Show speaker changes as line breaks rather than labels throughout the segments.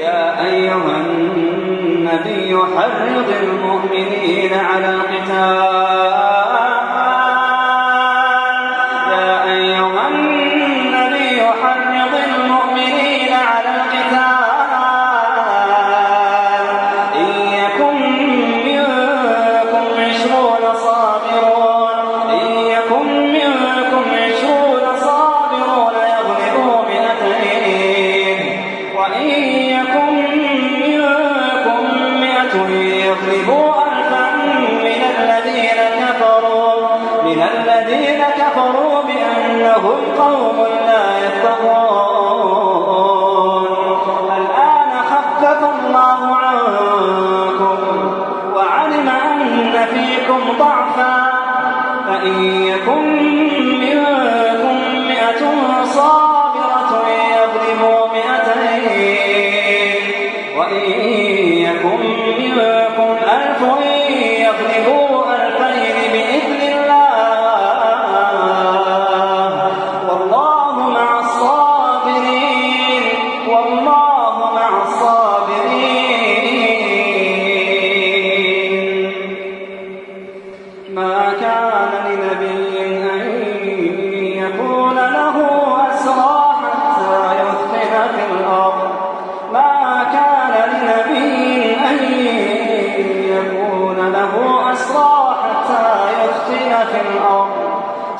يا أيها النبي حرض المؤمنين على القتال قوم لا يتقون. الآن خفف الله عنكم وعلم أن فيكم ضعفا فإن يكن منكم 100 صابرة يغلبوا 200 وإن يكن منكم 1000 يغلبوا 2000 بإذن الله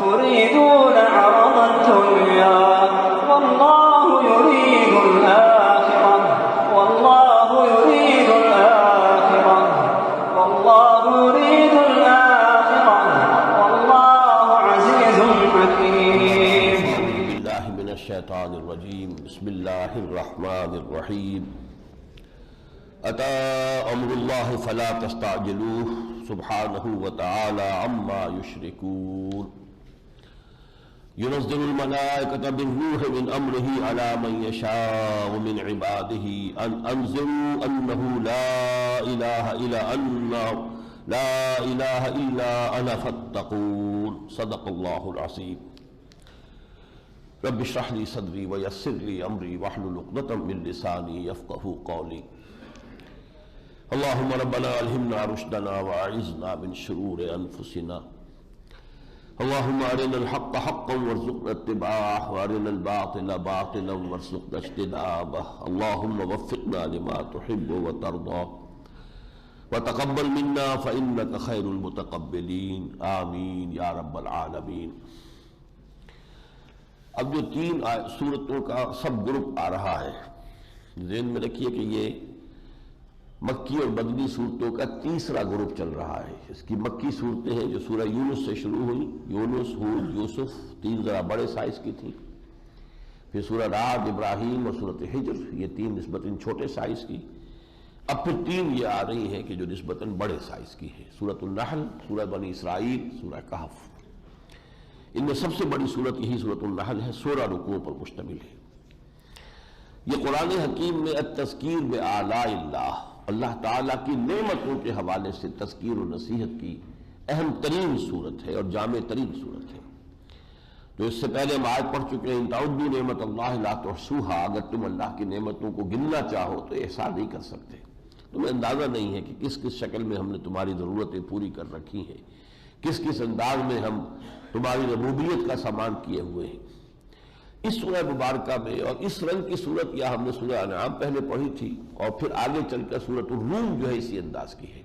تريدون عرض الدنيا والله يريد الآخرة والله يريد الآخرة والله يريد الآخرة والله عزيز حكيم.
بالله من الشيطان الرجيم. بسم الله الرحمن الرحيم. أتى أمر الله فلا تستعجلوه سبحانه وتعالى عما يشركون. ينزل الملائكة بالروح من أمره على من يشاء من عباده أن أنذروا أنه لا إله إلا أنا فاتقون. صدق الله العظيم. رب اشرح لي صدري ويسر لي أمري واحلل عقدة من لساني يفقهوا قولي. اللهم ربنا ألهمنا رشدنا وأعذنا من شرور أنفسنا. اللهم أرنا الحق حقا وارزقنا اتباعه وأرنا الباطل باطلا وارزقنا اجتنابه. اللهم وفقنا لما تحب وترضى وتقبل منا فإنك خير المتقبلين. آمین یا رب العالمین. اب جو 3 سورتوں کا سب گروپ آ رہا ہے، ذہن میں رکھیے کہ یہ مکی اور مدنی صورتوں کا تیسرا گروپ چل رہا ہے. اس کی مکی صورتیں ہیں جو سورہ یونس سے شروع ہوئی، یونس، ہود، یوسف، 3 ذرا بڑے سائز کی تھیں. پھر سورہ رعد، ابراہیم اور سورۃ حجر، یہ 3 نسبتاً چھوٹے سائز کی. اب پھر 3 یہ آ رہی ہیں کہ جو نسبتاً بڑے سائز کی ہیں، سورۃ النحل، سورہ بنی اسرائیل، سورہ کہف. ان میں سب سے بڑی سورت یہی سورۃ النحل ہے، 16 رکوعوں پر مشتمل ہے. یہ قرآن حکیم میں التذکیر بآلاء اللہ، اللہ تعالیٰ کی نعمتوں کے حوالے سے تذکیر و نصیحت کی اہم ترین صورت ہے اور جامع ترین صورت ہے. تو اس سے پہلے ہم آیت پڑھ چکے ہیں، ان تعدوا نعمت اللہ لا تحصوها، اگر تم اللہ کی نعمتوں کو گننا چاہو تو احصاء نہیں کر سکتے. تمہیں اندازہ نہیں ہے کہ کس کس شکل میں ہم نے تمہاری ضرورتیں پوری کر رکھی ہیں، کس کس انداز میں ہم تمہاری ربوبیت کا سامان کیے ہوئے ہیں. اس سورہ مبارکہ میں، اور اس رنگ کی صورت یا ہم نے سورہ انعام پہلے پڑھی تھی، اور پھر آگے چل کر سورۃ الروم جو ہے اسی انداز کی ہے.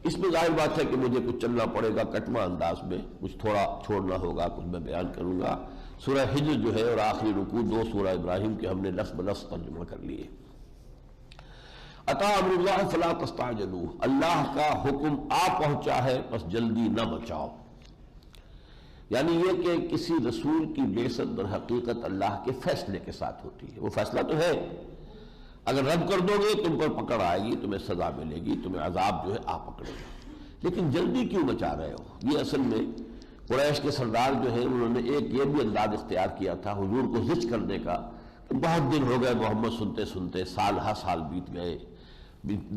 اس میں ظاہر بات ہے کہ مجھے کچھ چلنا پڑے گا کٹوا انداز میں، کچھ تھوڑا چھوڑنا ہوگا، کچھ میں بیان کروں گا. سورہ حجر جو ہے اور آخری رکوع 2 سورہ ابراہیم کے ہم نے لفظ بلفظ ترجمہ کر لیے. اتی امر اللہ فلا تستعجلوہ، اللہ کا حکم آ پہنچا ہے بس جلدی نہ بچاؤ. یعنی یہ کہ کسی رسول کی بعثت در حقیقت اللہ کے فیصلے کے ساتھ ہوتی ہے. وہ فیصلہ تو ہے، اگر رد کر دو گے تم پر پکڑ آئے گی، تمہیں سزا ملے گی، تمہیں عذاب جو ہے آ پکڑے گا. لیکن جلدی کیوں مچا رہے ہو؟ یہ اصل میں قریش کے سردار جو ہیں انہوں نے ایک یہ بھی انداز اختیار کیا تھا حضور کو زج کرنے کا کہ بہت دن ہو گئے محمد سنتے سنتے، سال ہر سال بیت گئے،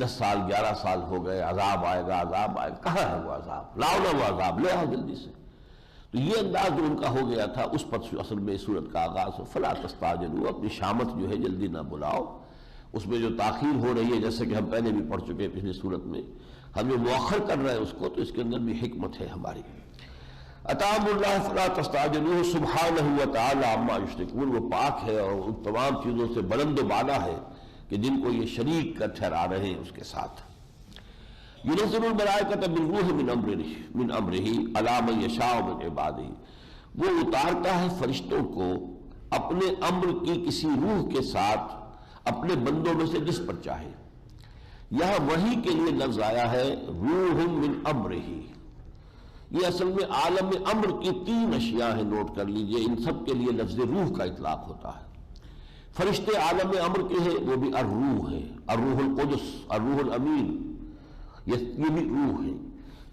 10 سال 11 سال ہو گئے، عذاب آئے گا عذاب آئے گا. کہاں ہے وہ عذاب؟ لاؤ نا وہ عذاب، لے آؤ جلدی سے. تو یہ انداز جو ان کا ہو گیا تھا، اس پر اصل میں سورت کا آغاز ہو. فلا تستعجلوا، اپنی شامت جو ہے جلدی نہ بلاؤ. اس میں جو تاخیر ہو رہی ہے، جیسے کہ ہم پہلے بھی پڑھ چکے ہیں پچھلی صورت میں، ہم جو مؤخر کر رہے ہیں اس کو، تو اس کے اندر بھی حکمت ہے ہماری۔ اتام اللہ فلا تستعجلوہ سبحانہ وتعالی عما یشرکون، وہ پاک ہے اور ان تمام چیزوں سے بلند و بالا ہے کہ جن کو یہ شریک کر ٹھہرا رہے ہیں اس کے ساتھ۔ ينزل الملائکۃ بالروح من امرہ علی من یشاء من عبادہ، وہ اتارتا ہے فرشتوں کو اپنے امر کی کسی روح کے ساتھ اپنے بندوں میں سے جس پر چاہے۔ یہاں وحی کے لیے لفظ آیا ہے روح من امرہ، یہ اصل میں عالم امر کی 3 اشیاء ہیں، نوٹ کر لیجئے، ان سب کے لیے لفظ روح کا اطلاق ہوتا ہے۔ فرشتے عالم امر کے ہیں، وہ بھی الروح ہے، الروح القدس، الروح الامین، یہ بھی روح ہے۔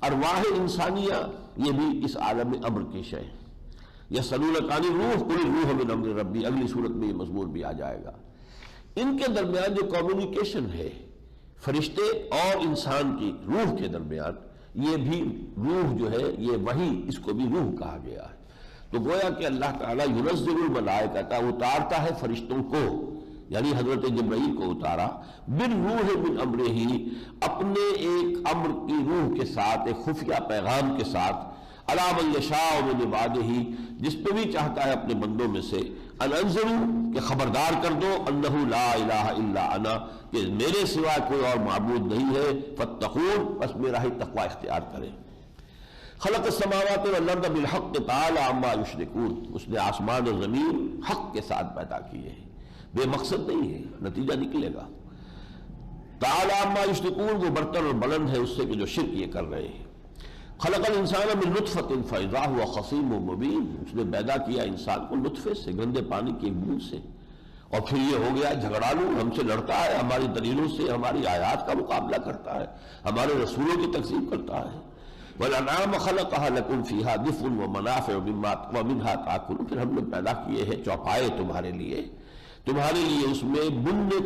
ارواح انسانیہ یہ بھی اس عالم امر کی شے ہے۔ یسألونک عن الروح قل الروح من امر ربی، اگلی صورت میں یہ مضمون بھی آ جائے گا۔ ان کے درمیان جو کمیونیکیشن ہے فرشتے اور انسان کی روح کے درمیان، یہ بھی روح جو ہے یہ وحی، اس کو بھی روح کہا گیا ہے۔ تو گویا کہ اللہ تعالیٰ ينزل الملائکۃ، اتارتا ہے فرشتوں کو، یعنی حضرت جبرائیل کو اتارا، بالروح من امرہ، اپنے ایک امر کی روح کے ساتھ، ایک خفیہ پیغام کے ساتھ، علی من یشاء من عبادہ، جس پہ بھی چاہتا ہے اپنے بندوں میں سے، ان انذروا، کہ خبردار کر دو، انہ لا الہ الا انا، کہ میرے سوا کوئی اور معبود نہیں ہے، فاتقون، بس میرا ہی تقوی اختیار کریں۔ خلق السماوات والارض بالحق تعالی عما یشرکون، اس نے آسمان اور زمین حق کے ساتھ پیدا کیے ہیں، بے مقصد نہیں ہے، نتیجہ نکلے گا۔ تعالی عما یشرکون، وہ برتر اور بلند ہے اس سے کہ جو شرک یہ کر رہے ہیں۔ خلق الانسان من نطفۃ فاذا هو خصیم مبین، اس نے پیدا کیا انسان کو نطفے سے، گندے پانی کی ایک بوند سے، اور پھر یہ ہو گیا جھگڑالو، ہم سے لڑتا ہے، ہماری دلیلوں سے ہماری آیات کا مقابلہ کرتا ہے، ہمارے رسولوں کی تکذیب کرتا ہے۔ والانعام خلقها لکم فیہا دفء ومنافع ومنها تاکلون، پھر ہم نے پیدا کیے ہیں چوپائے تمہارے لیے اس میں بننے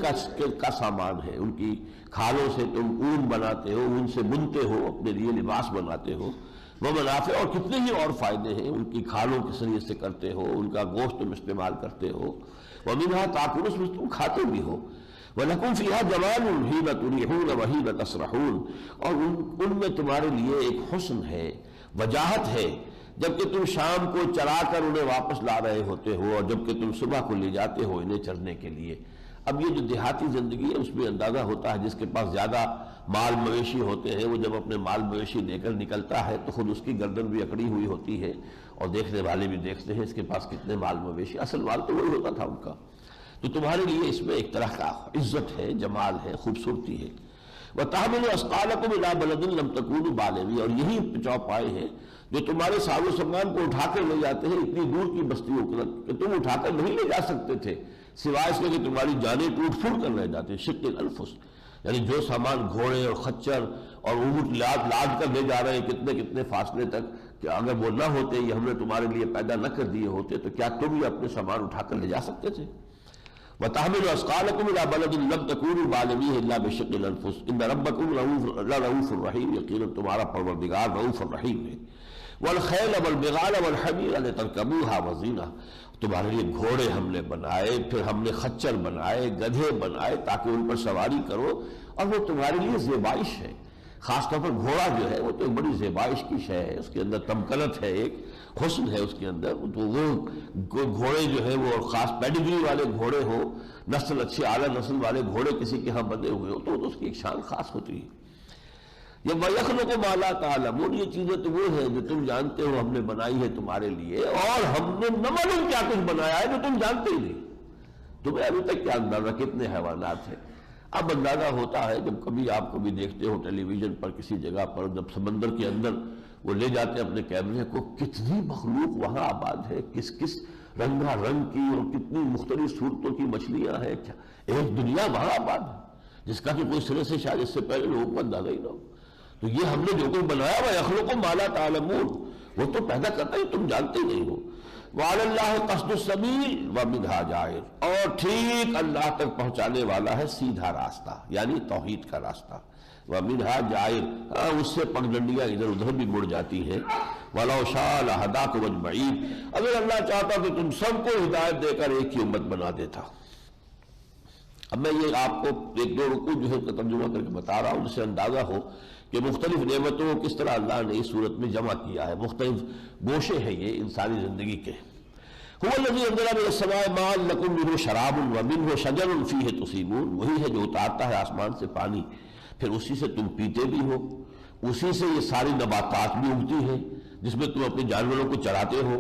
کا سامان ہے، ان کی کھالوں سے تم اون بناتے ہو، ان سے بنتے ہو، اپنے لیے لباس بناتے ہو، وہ منافع، اور کتنے ہی اور فائدے ہیں ان کی کھالوں کے ذریعے سے کرتے ہو، ان کا گوشت تم استعمال کرتے ہو، ومنها تاکلون، اس میں تم کھاتے بھی ہو، وَلَكُمْ فِيهَا جَمَالٌ حِينَ تُرِيحُونَ وَحِينَ تَسْرَحُونَ، اور ان میں تمہارے لیے ایک حسن ہے، وجاہت ہے، جبکہ تم شام کو چرا کر انہیں واپس لا رہے ہوتے ہو، اور جبکہ تم صبح کو لے جاتے ہو انہیں چرنے کے لیے۔ اب یہ جو دیہاتی زندگی ہے اس میں اندازہ ہوتا ہے، جس کے پاس زیادہ مال مویشی ہوتے ہیں، وہ جب اپنے مال مویشی لے کر نکلتا ہے تو خود اس کی گردن بھی اکڑی ہوئی ہوتی ہے، اور دیکھنے والے بھی دیکھتے ہیں اس کے پاس کتنے مال مویشی، اصل مال تو وہی ہوتا تھا ان کا۔ تو تمہارے لیے اس میں ایک طرح کا عزت ہے، جمال ہے، خوبصورتی ہے۔ وَتَحْمِلُ أَثْقَالَكُمْ إِلَىٰ بَلَدٍ لَمْ تَكُونُوا بَالِغِيهِ، اور یہی چوپائے ہیں جو تمہارے ساز و سامان کو اٹھا کر لے جاتے ہیں اتنی دور کی بستیوں کو کہ تم اٹھا کر نہیں لے جا سکتے تھے، سوائے اس کے کہ تمہاری جانیں ٹوٹ پھوٹ کر رہ جاتے، شق الانفس، یعنی جو سامان گھوڑے اور خچر اور اونٹ لاد کر لے جا رہے ہیں کتنے فاصلے تک، کہ اگر وہ نہ ہوتے، یہ ہم نے تمہارے لیے پیدا نہ کر دیے ہوتے، تو کیا تم یہ اپنے سامان اٹھا کر لے جا سکتے تھے؟ وَتَحْمِلُ أَثْقَالَكُمْ إِلَىٰ بَلَدٍ لَمْ تَكُونُوا بَالِغِيهِ إِلَّا بِشِقِّ الْأَنفُسِ إِنَّ رَبَّكُمْ لَرَءُوفٌ رَحِيمٌ، یقیناً تمہارا پروردگار رؤوف الرحیم ہے۔ وَالْخَيْلَ وَالْبِغَالَ وَالْحَمِيرَ لِتَرْكَبُوهَا وَزِينَةً، تمہارے لیے گھوڑے ہم نے بنائے، پھر ہم نے خچر بنائے، گدھے بنائے تاکہ ان پر سواری کرو، اور وہ تمہارے لیے زیبائش ہے۔ خاص طور پر گھوڑا جو ہے وہ تو ایک بڑی زیبائش کی شے ہے، اس کے اندر تمکنت ہے، ایک حسن ہے اس کے اندر، تو وہ گھوڑے جو ہے وہ خاص پیڈگری والے گھوڑے ہو، نسل اچھی اعلیٰ نسل والے گھوڑے کسی کے ہاں بندے ہوئے ہو تو اس کی ایک شان خاص ہوتی ہے۔ یہ وَيَخْلُقُ مَا لَا تَعْلَمُونَ، یہ چیزیں تو وہ ہیں جو تم جانتے ہو ہم نے بنائی ہے تمہارے لیے، اور ہم نے نہ معلوم کیا کچھ بنایا ہے جو تم جانتے ہی نہیں۔ تمہیں ابھی تک کیا اندازہ کتنے حیوانات ہیں؟ اب اندازہ ہوتا ہے جب کبھی آپ کو بھی دیکھتے ہو ٹیلی ویژن پر کسی جگہ پر، جب سمندر کے اندر وہ لے جاتے ہیں اپنے کیمرے کو، کتنی مخلوق وہاں آباد ہے، کس رنگا رنگ کی اور کتنی مختلف صورتوں کی مچھلیاں ہیں، ایک دنیا وہاں آباد ہے جس کا کہ کوئی سرے سے شاید اس سے پہلے لوگوں کو اندازہ ہی نہ ہو۔ تو یہ ہم نے جو کچھ بنایا وہ یخلق ما لا تعلمون، وہ تو پیدا کرتا ہے تم جانتے ہی نہیں ہو۔ وعلی اللہ قصد السبیل ومنها جائر، اور ٹھیک اللہ تک پہنچانے والا ہے سیدھا راستہ، یعنی توحید کا راستہ۔ ومنها جائر، اس سے پگڈنڈیاں ادھر ادھر بھی مڑ جاتی ہیں۔ ولو شاء لہداکم اجمعین، اگر اللہ چاہتا تو تم سب کو ہدایت دے کر ایک ہی امت بنا دیتا۔ اب میں یہ آپ کو ایک دو رکوع جو ہے کا ترجمہ کر کے بتا رہا ہوں، جس سے اندازہ ہو کہ مختلف نعمتوں کو کس طرح اللہ نے اس صورت میں جمع کیا ہے، مختلف گوشے ہیں یہ انسانی زندگی کے۔ هو الذی انزل من السماء ماء لکم منہ شراب ومنہ شجر فیہ تسیمون، وہی ہے جو اتارتا ہے آسمان سے پانی، پھر اسی سے تم پیتے بھی ہو، اسی سے یہ ساری نباتات بھی اگتی ہیں جس میں تم اپنے جانوروں کو چراتے ہو۔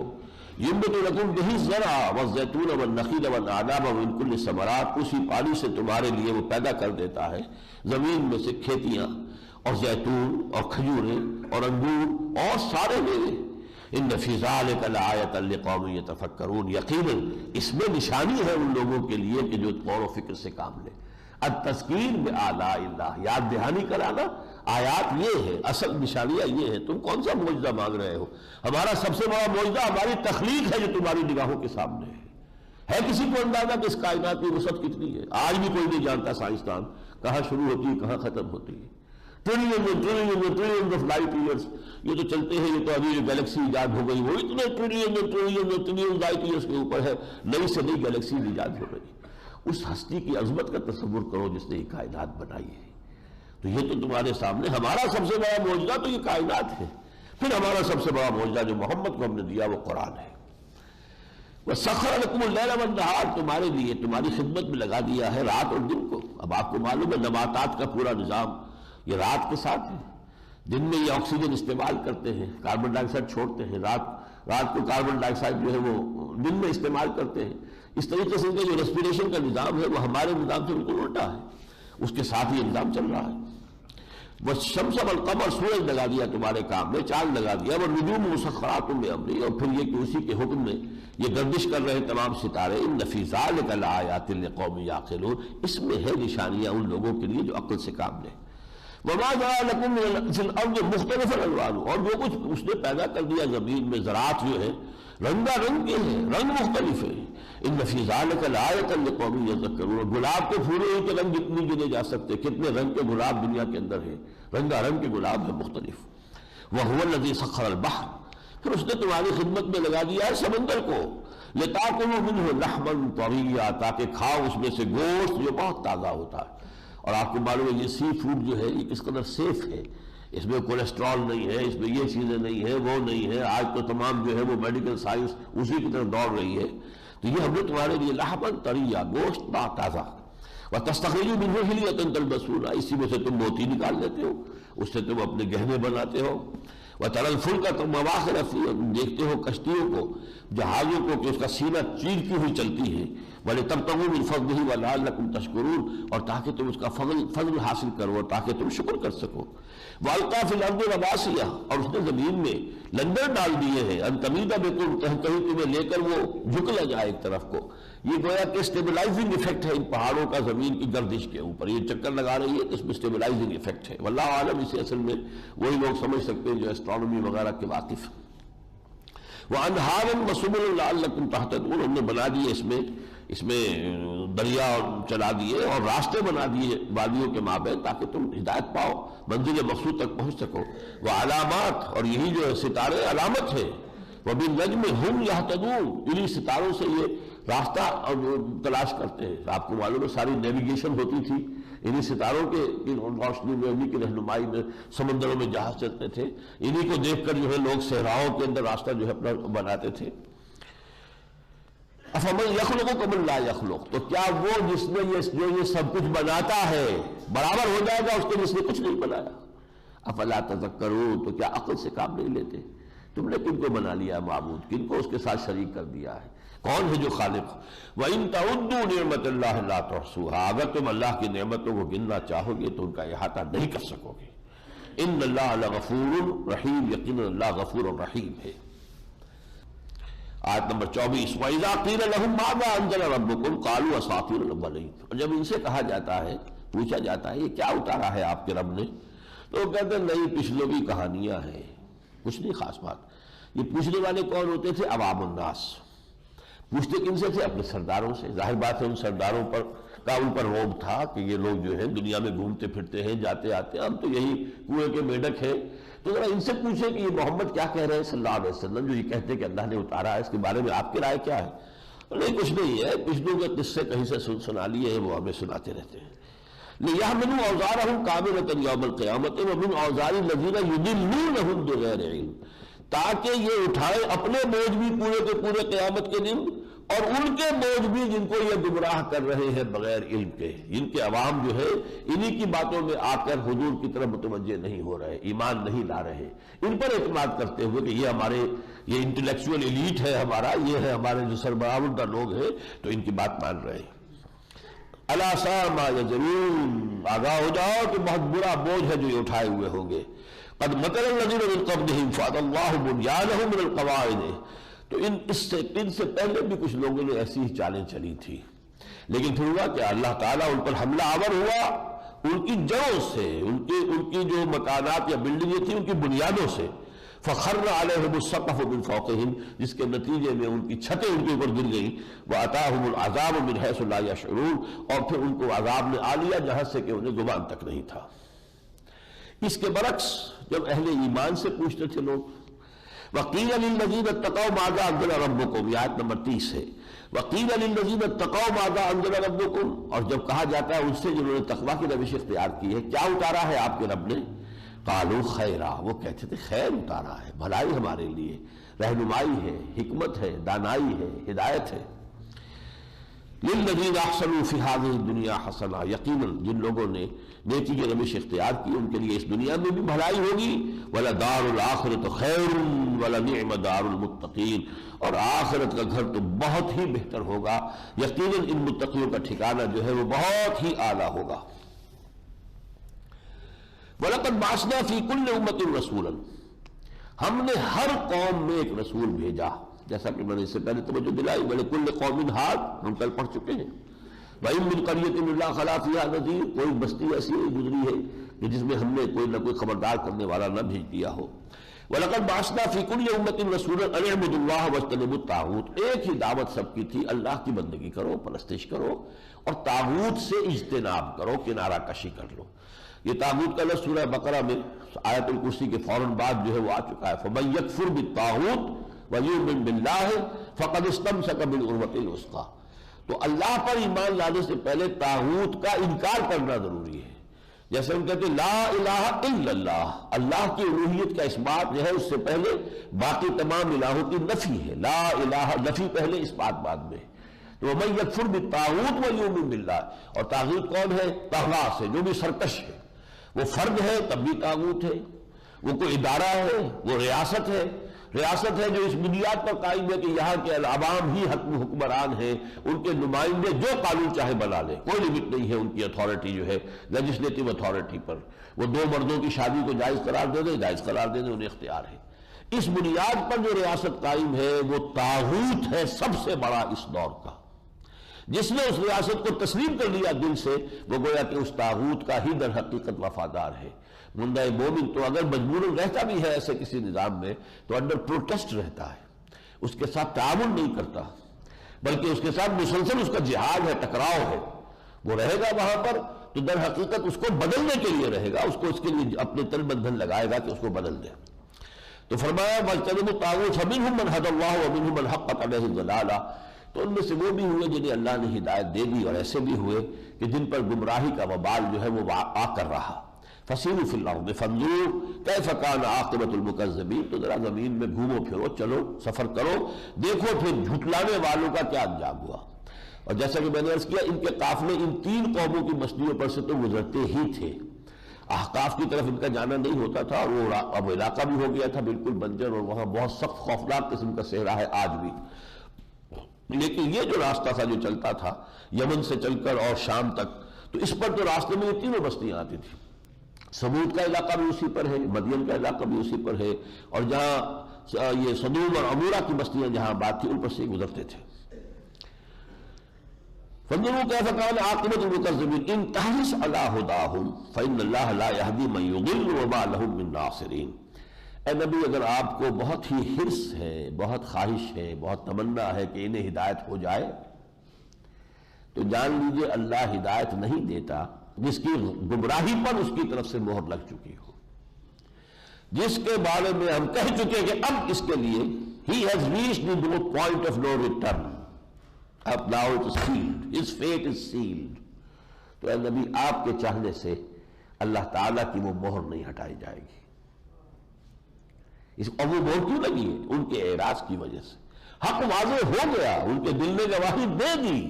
ينبت لكم به الزرع والزيتون والنخيل والأعناب ومن كل الثمرات، اسی پانی سے تمہارے لیے وہ پیدا کر دیتا ہے زمین میں سے کھیتیاں اور زیتون اور کھجوریں اور انگور اور سارے میوے۔ ان فی ذلک لآیۃ لقوم یتفکرون، یقیناً اس میں نشانی ہے ان لوگوں کے لیے کہ جو غور و فکر سے کام لے۔ التذکیر بآلاء اللہ، یاد دہانی کرانا، آیات یہ ہے، اصل نشانیاں یہ ہے۔ تم کون سا معجزہ مانگ رہے ہو؟ ہمارا سب سے بڑا معجزہ ہماری تخلیق ہے جو تمہاری نگاہوں کے سامنے ہے کسی کو اندازہ کہ اس کائنات کی وسعت کتنی ہے؟ آج بھی کوئی نہیں جانتا سائنسدان کہاں شروع ہوتی ہے کہاں ختم ہوتی ہے۔ ٹریلین آف لائٹ ایئرس یہ تو چلتے ہیں، یہ تو ابھی گیلیکسی ایجاد ہو گئی، وہ اتنے ٹریلین لائٹ ایئرس کے اوپر ہے، نئی سے نئی گیلیکسی ایجاد ہو رہی۔ اس ہستی کی عظمت کا تصور کرو جس نے یہ کائنات بنائی ہے۔ تو یہ تو تمہارے سامنے ہمارا سب سے بڑا معجزہ تو یہ کائنات ہے، پھر ہمارا سب سے بڑا معجزہ جو محمد کو ہم نے دیا وہ قرآن ہے۔ وَسَخَّرَ لَكُمُ اللَّيْلَ وَالنَّهَارَ، تمہارے لیے تمہاری خدمت میں لگا دیا ہے رات اور دن کو۔ اب آپ کو معلوم ہے نباتات کا پورا نظام یہ رات کے ساتھ ہے، دن میں یہ آکسیجن استعمال کرتے ہیں، کاربن ڈائی آکسائڈ چھوڑتے ہیں، رات کو کاربن ڈائی آکسائڈ جو ہے وہ دن میں استعمال کرتے ہیں۔ اس طریقے سے جو ریسپیریشن کا نظام ہے وہ ہمارے نظام سے بالکل الٹا ہے، اس کے ساتھ یہ نظام چل رہا ہے۔ والشمس والقمر، سورج لگا دیا تمہارے کام میں، چاند لگا دیا، والنجوم مسخرات بامرہ، اور پھر یہ کہ اسی کے حکم میں یہ گردش کر رہے تمام ستارے۔ ان فی ذلک لآیات لقوم یعقلون، اس میں ہے نشانیاں ان لوگوں کے لیے جو عقل سے کام لیں۔ وما جعل لكم فی الارض مختلفا الوان، اور جو کچھ اس نے پیدا کر دیا زمین میں، زراعت جو ہے رنگا رنگ کے ہیں، رنگ مختلف ہے۔ ان فی ذلک لآیۃ لقوم یذکرون، گلاب کے پھولوں کے رنگ جتنے گنے جا سکتے، کتنے رنگ کے گلاب دنیا کے اندر ہے، رنگا رنگ کے گلاب ہیں مختلف۔ وہو الذی سخر البحر، پھر اس نے تمہاری خدمت میں لگا دیا ہے سمندر کو، لتاکلوا منہ لحما طریا، تاکہ کھاؤ اس میں سے گوشت جو بہت تازہ ہوتا ہے۔ اور آپ کو معلوم ہے یہ سی فوڈ جو ہے یہ کس قدر سیف ہے، اس میں کولیسٹرول نہیں ہے، اس میں یہ چیزیں نہیں ہیں، وہ نہیں ہے۔ آج تو تمام جو ہے وہ میڈیکل سائنس اسی کی طرف دوڑ رہی ہے۔ تو یہ ہم نے تمہارے لیے لحما طریا، گوشت تازہ۔ وَتَسْتَخْرِجُوا مِنْهُ حِلْيَةً تَلْبَسُونَ، اسی میں سے تم موتی نکال لیتے ہو، اس سے تم اپنے گہنے بناتے ہو۔ وَتَرَى الْفُلْكَ مَوَاخِرَ فِيهَا، تم دیکھتے ہو کشتیوں کو، جہازوں کو کہ اس کا سینہ چیرتی ہوئی چلتی ہے۔ وَلِتَبْتَغُوا مِنْ فَضْلِهِ وَلَعَلَّكُمْ تَشْكُرُونَ، اور تاکہ تم اس کا فضل حاصل کرو اور تاکہ تم شکر کر سکو۔ وَأَلْقَىٰ فِي الْأَرْضِ رَوَاسِيَ، اور اس نے زمین میں لنگر ڈال دیے ہیں، أَن تَمِيدَ بِكُمْ، کہیں تمہیں لے کر وہ جھک نہ جائے ایک طرف کو۔ یہ گویا کہ اسٹیبلائزنگ ایفیکٹ ہے ان پہاڑوں کا زمین کی گردش کے اوپر، یہ چکر لگا رہی ہے تو اس میں اسٹیبلائزنگ ایفیکٹ ہے۔ واللہ عالم، اسے اصل میں وہی لوگ سمجھ سکتے ہیں جو اسٹرانومی وغیرہ کے واقف۔ وَأَنْهَارًا وَسُبُلًا لَعَلَّكُمْ تَهْتَدُونَ، ہم نے بنا دیے اس میں دریا چلا دیے اور راستے بنا دیے وادیوں کے مابین تاکہ تم ہدایت پاؤ، منزل مقصود تک پہنچ سکو۔ وعلامات، اور یہی جو ہے ستارے علامت ہے۔ وبالنجم هم يهتدون، انہی ستاروں سے یہ راستہ تلاش کرتے ہیں۔ آپ کو معلوم ہے ساری نیویگیشن ہوتی تھی انہی ستاروں کے روشنی میں، انہی کی رہنمائی میں سمندروں میں جہاز چلتے تھے، انہی کو دیکھ کر جو ہے لوگ صحراؤں کے اندر راستہ جو ہے اپنا بناتے تھے۔ افمن یخلق کمن لا یخلق، تو کیا وہ جس نے جو یہ سب کچھ بناتا ہے برابر ہو جائے گا اس کے جس نے کچھ نہیں بنایا؟ افلا تذکرون، تو کیا عقل سے کام نہیں لیتے؟ تم نے کن کو بنا لیا معبود، کن کو اس کے ساتھ شریک کر دیا ہے؟ کون ہے جو خالق؟ وَإِن تَعُدُّوا نِعْمَةَ اللَّهِ لَا تُحْصُوهَا، اگر تم اللہ کی نعمتوں کو گننا چاہو گے تو ان کا احاطہ نہیں کر سکو گے۔ ان اللہ لغفور رحیم، یقینا اللہ غفور اور رحیم ہے۔ آیت نمبر 24، وَإِذَا قِيلَ لَهُم مَاذَا أَنزَلَ رَبُّكُمْ قَالُوا أَسَاطِيرُ الْأَوَّلِينَ، اور جب ان سے کہا جاتا ہے، پوچھا جاتا ہے یہ کیا اتارا ہے آپ کے رب نے، تو وہ کہتے ہیں نہیں پچھلوں کی کہانیاں ہیں، کچھ نہیں خاص بات۔ یہ پوچھنے والے کون ہوتے تھے؟ عوام الناس۔ پوچھتے کن سے تھے؟ اپنے سرداروں سے۔ ظاہر بات ہے ان سرداروں پر کا ان پر روب تھا کہ یہ لوگ جو ہیں دنیا میں گھومتے پھرتے ہیں، جاتے آتے، ہم تو یہی کنویں کے میڈک ہیں، تو ذرا ان سے پوچھیں کہ یہ محمد کیا کہہ رہے ہیں صلی اللہ علیہ وسلم، جو یہ کہتے ہیں کہ اللہ نے اتارا ہے، اس کے بارے میں آپ کی رائے کیا ہے؟ نہیں کچھ نہیں ہے، پچھلوں کے قصے کہیں سے سنا لیے ہیں، وہ ہمیں سناتے رہتے ہیں. لِيَحْمِلُوا أَوْزَارَهُمْ كَامِلَةً يَوْمَ الْقِيَامَةِ وَمِنْ أَوْزَارِ الَّذِينَ يُضِلُّونَهُمْ بِغَيْرِ عِلْمٍ، تاکہ یہ اٹھائے اپنے بوجھ بھی پورے کے پورے قیامت کے دن، اور ان کے بوجھ بھی جن کو یہ گمراہ کر رہے ہیں بغیر علم کے، جن کے عوام جو ہے انہی کی باتوں میں آ کر حضور کی طرف متوجہ نہیں ہو رہے، ایمان نہیں لا رہے، ان پر اعتماد کرتے ہوئے کہ یہ انٹلیکچوئل ایلیٹ ہے ہمارا، یہ ہے ہمارے جو سربراہ لوگ ہیں، تو ان کی بات مان رہے ہیں. الا ساء ما یزرون، آگاہ ہو جاؤ کہ بہت برا بوجھ ہے جو یہ اٹھائے ہوئے ہوں گے. قد مکر الذین من قبلہم فأتی اللہ بنیانہم من القواعد، تو ان سے پہلے بھی کچھ لوگوں نے ایسی ہی چالیں چلی تھی، لیکن پھر ہوا کہ اللہ تعالیٰ ان پر حملہ آور ہوا ان کی جڑوں سے، ان کی جو مکانات یا بلڈنگیں تھیں ان کی بنیادوں سے. فخر علیہم السقف من فوقہم، جس کے نتیجے میں ان کی چھتیں ان کے اوپر گر گئیں. واتاہم العذاب من حیث لا یشعرون، اور پھر ان کو عذاب نے آ لیا جہاں سے کہ انہیں گمان تک نہیں تھا. اس کے برعکس جب اہل ایمان سے پوچھتے تھے لوگ، وَقِيلَ لِلَّذِينَ اتَّقَوْا مَاذَا أَنزَلَ رَبُّكُمْ، یہ آیت نمبر 30 ہے. وَقِيلَ لِلَّذِينَ اتَّقَوْا مَاذَا أَنزَلَ رَبُّكُمْ، اور جب کہا جاتا ہے ان سے جنہوں نے تقویٰ کی روش اختیار کی ہے، کیا اتارا ہے آپ کے رب نے؟ قالوا خیرا، وہ کہتے تھے خیر اتارا ہے، بھلائی ہمارے لیے، رہنمائی ہے، حکمت ہے، دانائی ہے، ہدایت ہے. للذین احسنوا فی ہذہ الدنیا حسنہ، یقیناً جن لوگوں نے نیکی کی روش اختیار کی ان کے لیے اس دنیا میں بھی بھلائی ہوگی. وَلَدَارُ الْآخِرَةُ خَيْرٌ وَلَنِعْمَ دَارُ الْمُتَّقِينَ، اور آخرت کا گھر تو بہت ہی بہتر ہوگا، یقیناً ان متقیوں کا ٹھکانہ جو ہے وہ بہت ہی اعلیٰ ہوگا. وَلَقَدْ بَعَثْنَا فِي كُلِّ أُمَّةٍ رَسُولًا، ہم نے ہر قوم میں ایک رسول بھیجا، جیسا کہ میں نے اس سے پہلے توجہ دلائی. وَلِكُلِّ قَوْمٍ هَادٍ، ہم کل پڑھ چکے ہیں. وَإِن مِّن قَرْيَةٍ إِلَّا خَلَا فِيهَا نَذِيرٌ، کوئی بستی ایسی نہیں گزری ہے کہ جس میں ہم نے کوئی نہ کوئی خبردار کرنے والا نہ بھیج دیا ہو. وَلَقَدْ بَعَثْنَا فِي كُلِّ أُمَّةٍ رَسُولًا أَنِ اعْبُدُوا اللَّهَ وَاجْتَنِبُوا الطَّاغُوتَ، ایک ہی دعوت سب کی تھی، اللہ کی بندگی کرو، پرستش کرو، اور طاغوت سے اجتناب کرو، کنارہ کشی کر لو. یہ طاغوت کا لفظ سورہ بقرہ میں آیت الکرسی کے فوراً بعد جو ہے وہ آ چکا ہے. فَمَن يَكْفُرْ بِالطَّاغُوتِ وَيُؤْمِن بِاللَّهِ فَقَدِ اسْتَمْسَكَ بِالْعُرْوَةِ الْوُثْقَىٰ، تو اللہ پر ایمان لانے سے پہلے طاغوت کا انکار کرنا ضروری ہے. جیسے ہم کہتے ہیں لا الہ الا اللہ، اللہ کی الوہیت کا اس بات جو ہے اس سے پہلے باقی تمام الہوں کی نفی ہے. لا الہ نفی پہلے، اس بات بعد میں. تو وَمَن يَكْفُرْ بِالطَّاغُوتِ وَيُؤْمِن بِاللَّهِ، اور طاغوت کون ہے؟ طغیٰ سے، جو بھی سرکش ہے. وہ فرد ہے تب بھی طاغوت ہے، وہ کوئی ادارہ ہے، وہ ریاست ہے. ریاست ہے جو اس بنیاد پر قائم ہے کہ یہاں کے عوام ہی حکمران ہیں، ان کے نمائندے جو قانون چاہے بنا لے، کوئی لمٹ نہیں ہے ان کی اتھارٹی جو ہے لیجسلیٹو اتھارٹی پر. وہ دو مردوں کی شادی کو جائز قرار دے دیں، جائز قرار دے دیں، انہیں اختیار ہے. اس بنیاد پر جو ریاست قائم ہے وہ طاغوت ہے سب سے بڑا اس دور کا. جس نے اس ریاست کو تسلیم کر لیا دل سے، وہ گویا کہ اس طاغوت کا ہی در حقیقت وفادار ہے. بندہ مومن تو اگر مجبوراً رہتا بھی ہے ایسے کسی نظام میں تو انڈر پروٹیسٹ رہتا ہے، اس کے ساتھ تعاون نہیں کرتا، بلکہ اس کے ساتھ مسلسل اس کا جہاد ہے، ٹکراؤ ہے. وہ رہے گا وہاں پر تو در حقیقت اس کو بدلنے کے لیے رہے گا، اس کو اس کے لیے اپنے تن بندھن لگائے گا کہ اس کو بدل دے. تو فرمایا وَاجْتَنِبُوا الطَّاغُوتَ فَمِنْهُم مَّنْ هَدَى اللَّهُ وَمِنْهُم مَّنْ حَقَّتْ عَلَيْهِ الضَّلَالَةُ، تو ان میں سے وہ بھی ہوئے جنہیں اللہ نے ہدایت دے دی، اور ایسے بھی ہوئے کہ جن پر گمراہی کا وبال جو ہے وہ آ کر رہا. فَسِيرُوا فِي الْأَرْضِ فَانظُرُوا كَيْفَ كَانَ عَاقِبَةُ الْمُكَذِّبِينَ، تو ذرا زمین میں گھومو پھرو، چلو سفر کرو، دیکھو پھر جھٹلانے والوں کا کیا انجام ہوا. اور جیسا کہ میں نے عرض کیا ان کے قافلے ان تین قوموں کی بستیوں پر سے تو گزرتے ہی تھے. احقاف کی طرف ان کا جانا نہیں ہوتا تھا، اور وہ اب علاقہ بھی ہو گیا تھا بالکل بنجر، اور وہاں بہت سخت خوفناک قسم کا صحرا ہے آج بھی. لیکن یہ جو راستہ تھا جو چلتا تھا یمن سے چل کر اور شام تک، تو اس پر تو راستے میں یہ تینوں بستیاں آتی تھیں. سمود کا علاقہ بھی اسی پر ہے، مدین کا علاقہ بھی اسی پر ہے، اور جہاں یہ صدوم اور عمورہ کی بستیاں جہاں بات تھی ان پر سے گزرتے تھے. فَانظُرُوا كَيْفَ كَانَ عَاقِبَةُ الْمُكَذِّبِينَ إِن تَحْرِصْ عَلَىٰ هُدَاهُمْ فَإِنَّ اللَّهَ لَا يَهْدِي مَن يُضِلُّ وَمَا لَهُم مِّن نَّاصِرِينَ. اے نبی اگر آپ کو بہت ہی حرص ہے، بہت خواہش ہے، بہت تمنا ہے کہ انہیں ہدایت ہو جائے، تو جان لیجئے اللہ ہدایت نہیں دیتا جس کی گمراہی پر اس کی طرف سے مہر لگ چکی ہو، جس کے بارے میں ہم کہہ چکے کہ اب اس کے لیے he has reached the point of no return. اب now it is sealed, his fate is sealed. تو اے نبی آپ کے چاہنے سے اللہ تعالیٰ کی وہ مہر نہیں ہٹائی جائے گی. اور وہ مہر کیوں لگی ہے؟ ان کے اعراض کی وجہ سے. حق واضح ہو گیا، ان کے دل نے گواہی دے دی،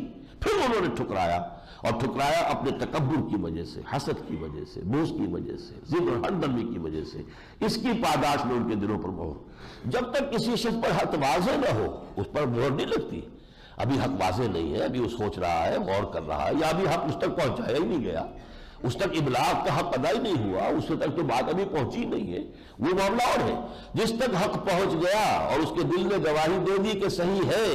پھر انہوں نے ٹھکرایا، اور ٹھکرایا اپنے تکبر کی وجہ سے، حسد کی وجہ سے، بغض کی وجہ سے، ضد اور ہمدردی کی وجہ سے. اس کی پاداش میں ان کے دلوں پر مہر. جب تک کسی شخص پر حق واضح نہ ہو اس پر مہر نہیں لگتی. ابھی حق واضح نہیں ہے، ابھی وہ سوچ رہا ہے، غور کر رہا ہے، یا ابھی حق اس تک پہنچایا ہی نہیں گیا، اس تک ابلاغ کا حق ادا ہی نہیں ہوا، اس تک تو بات ابھی پہنچی نہیں ہے، وہ معاملہ اور ہے. جس تک حق پہنچ گیا اور اس کے دل نے گواہی دے دی کہ صحیح ہے،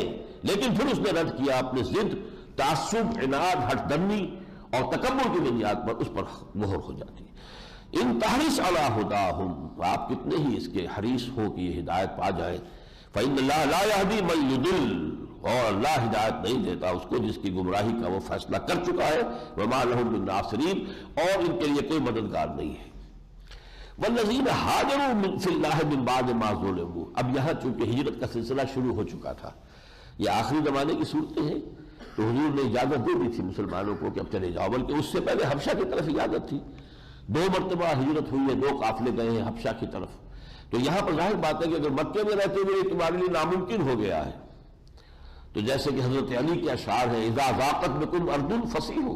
لیکن پھر اس نے رد کیا اپنے ضد، تعصب، عناد، ہٹ دھرمی اور تکبر کی بنیاد پر، اس پر مہر ہو جاتی ہے. ان تحرص علی ہداہم، آپ کتنے ہی اس کے حریص ہو کہ یہ ہدایت پا جائے. فإن اللہ لا یہدی من یضل، اور اللہ ہدایت نہیں دیتا اس کو جس کی گمراہی کا وہ فیصلہ کر چکا ہے. وما لہم من ناصرین، اور ان کے لیے کوئی مددگار نہیں ہے. والذین ہاجروا فی اللہ من بعد ما ظلموا، اب یہاں چونکہ ہجرت کا سلسلہ شروع ہو چکا تھا، یہ آخری زمانے کی صورتیں ہیں، تو حضور نے اجازت دے دی تھی مسلمانوں کو کہ اب چلے جاؤ، بلکہ اس سے پہلے حبشہ کی طرف اجازت تھی. 2 مرتبہ ہجرت ہوئی ہے، 2 قافلے گئے ہیں حبشہ کی طرف. تو یہاں پر ظاہر بات ہے کہ اگر مکے میں رہتے ہوئے تمہارے لیے ناممکن ہو گیا ہے، تو جیسے کہ حضرت علی کے اشعار ہیں، اذا ضاقت بکم ارض فصیحوا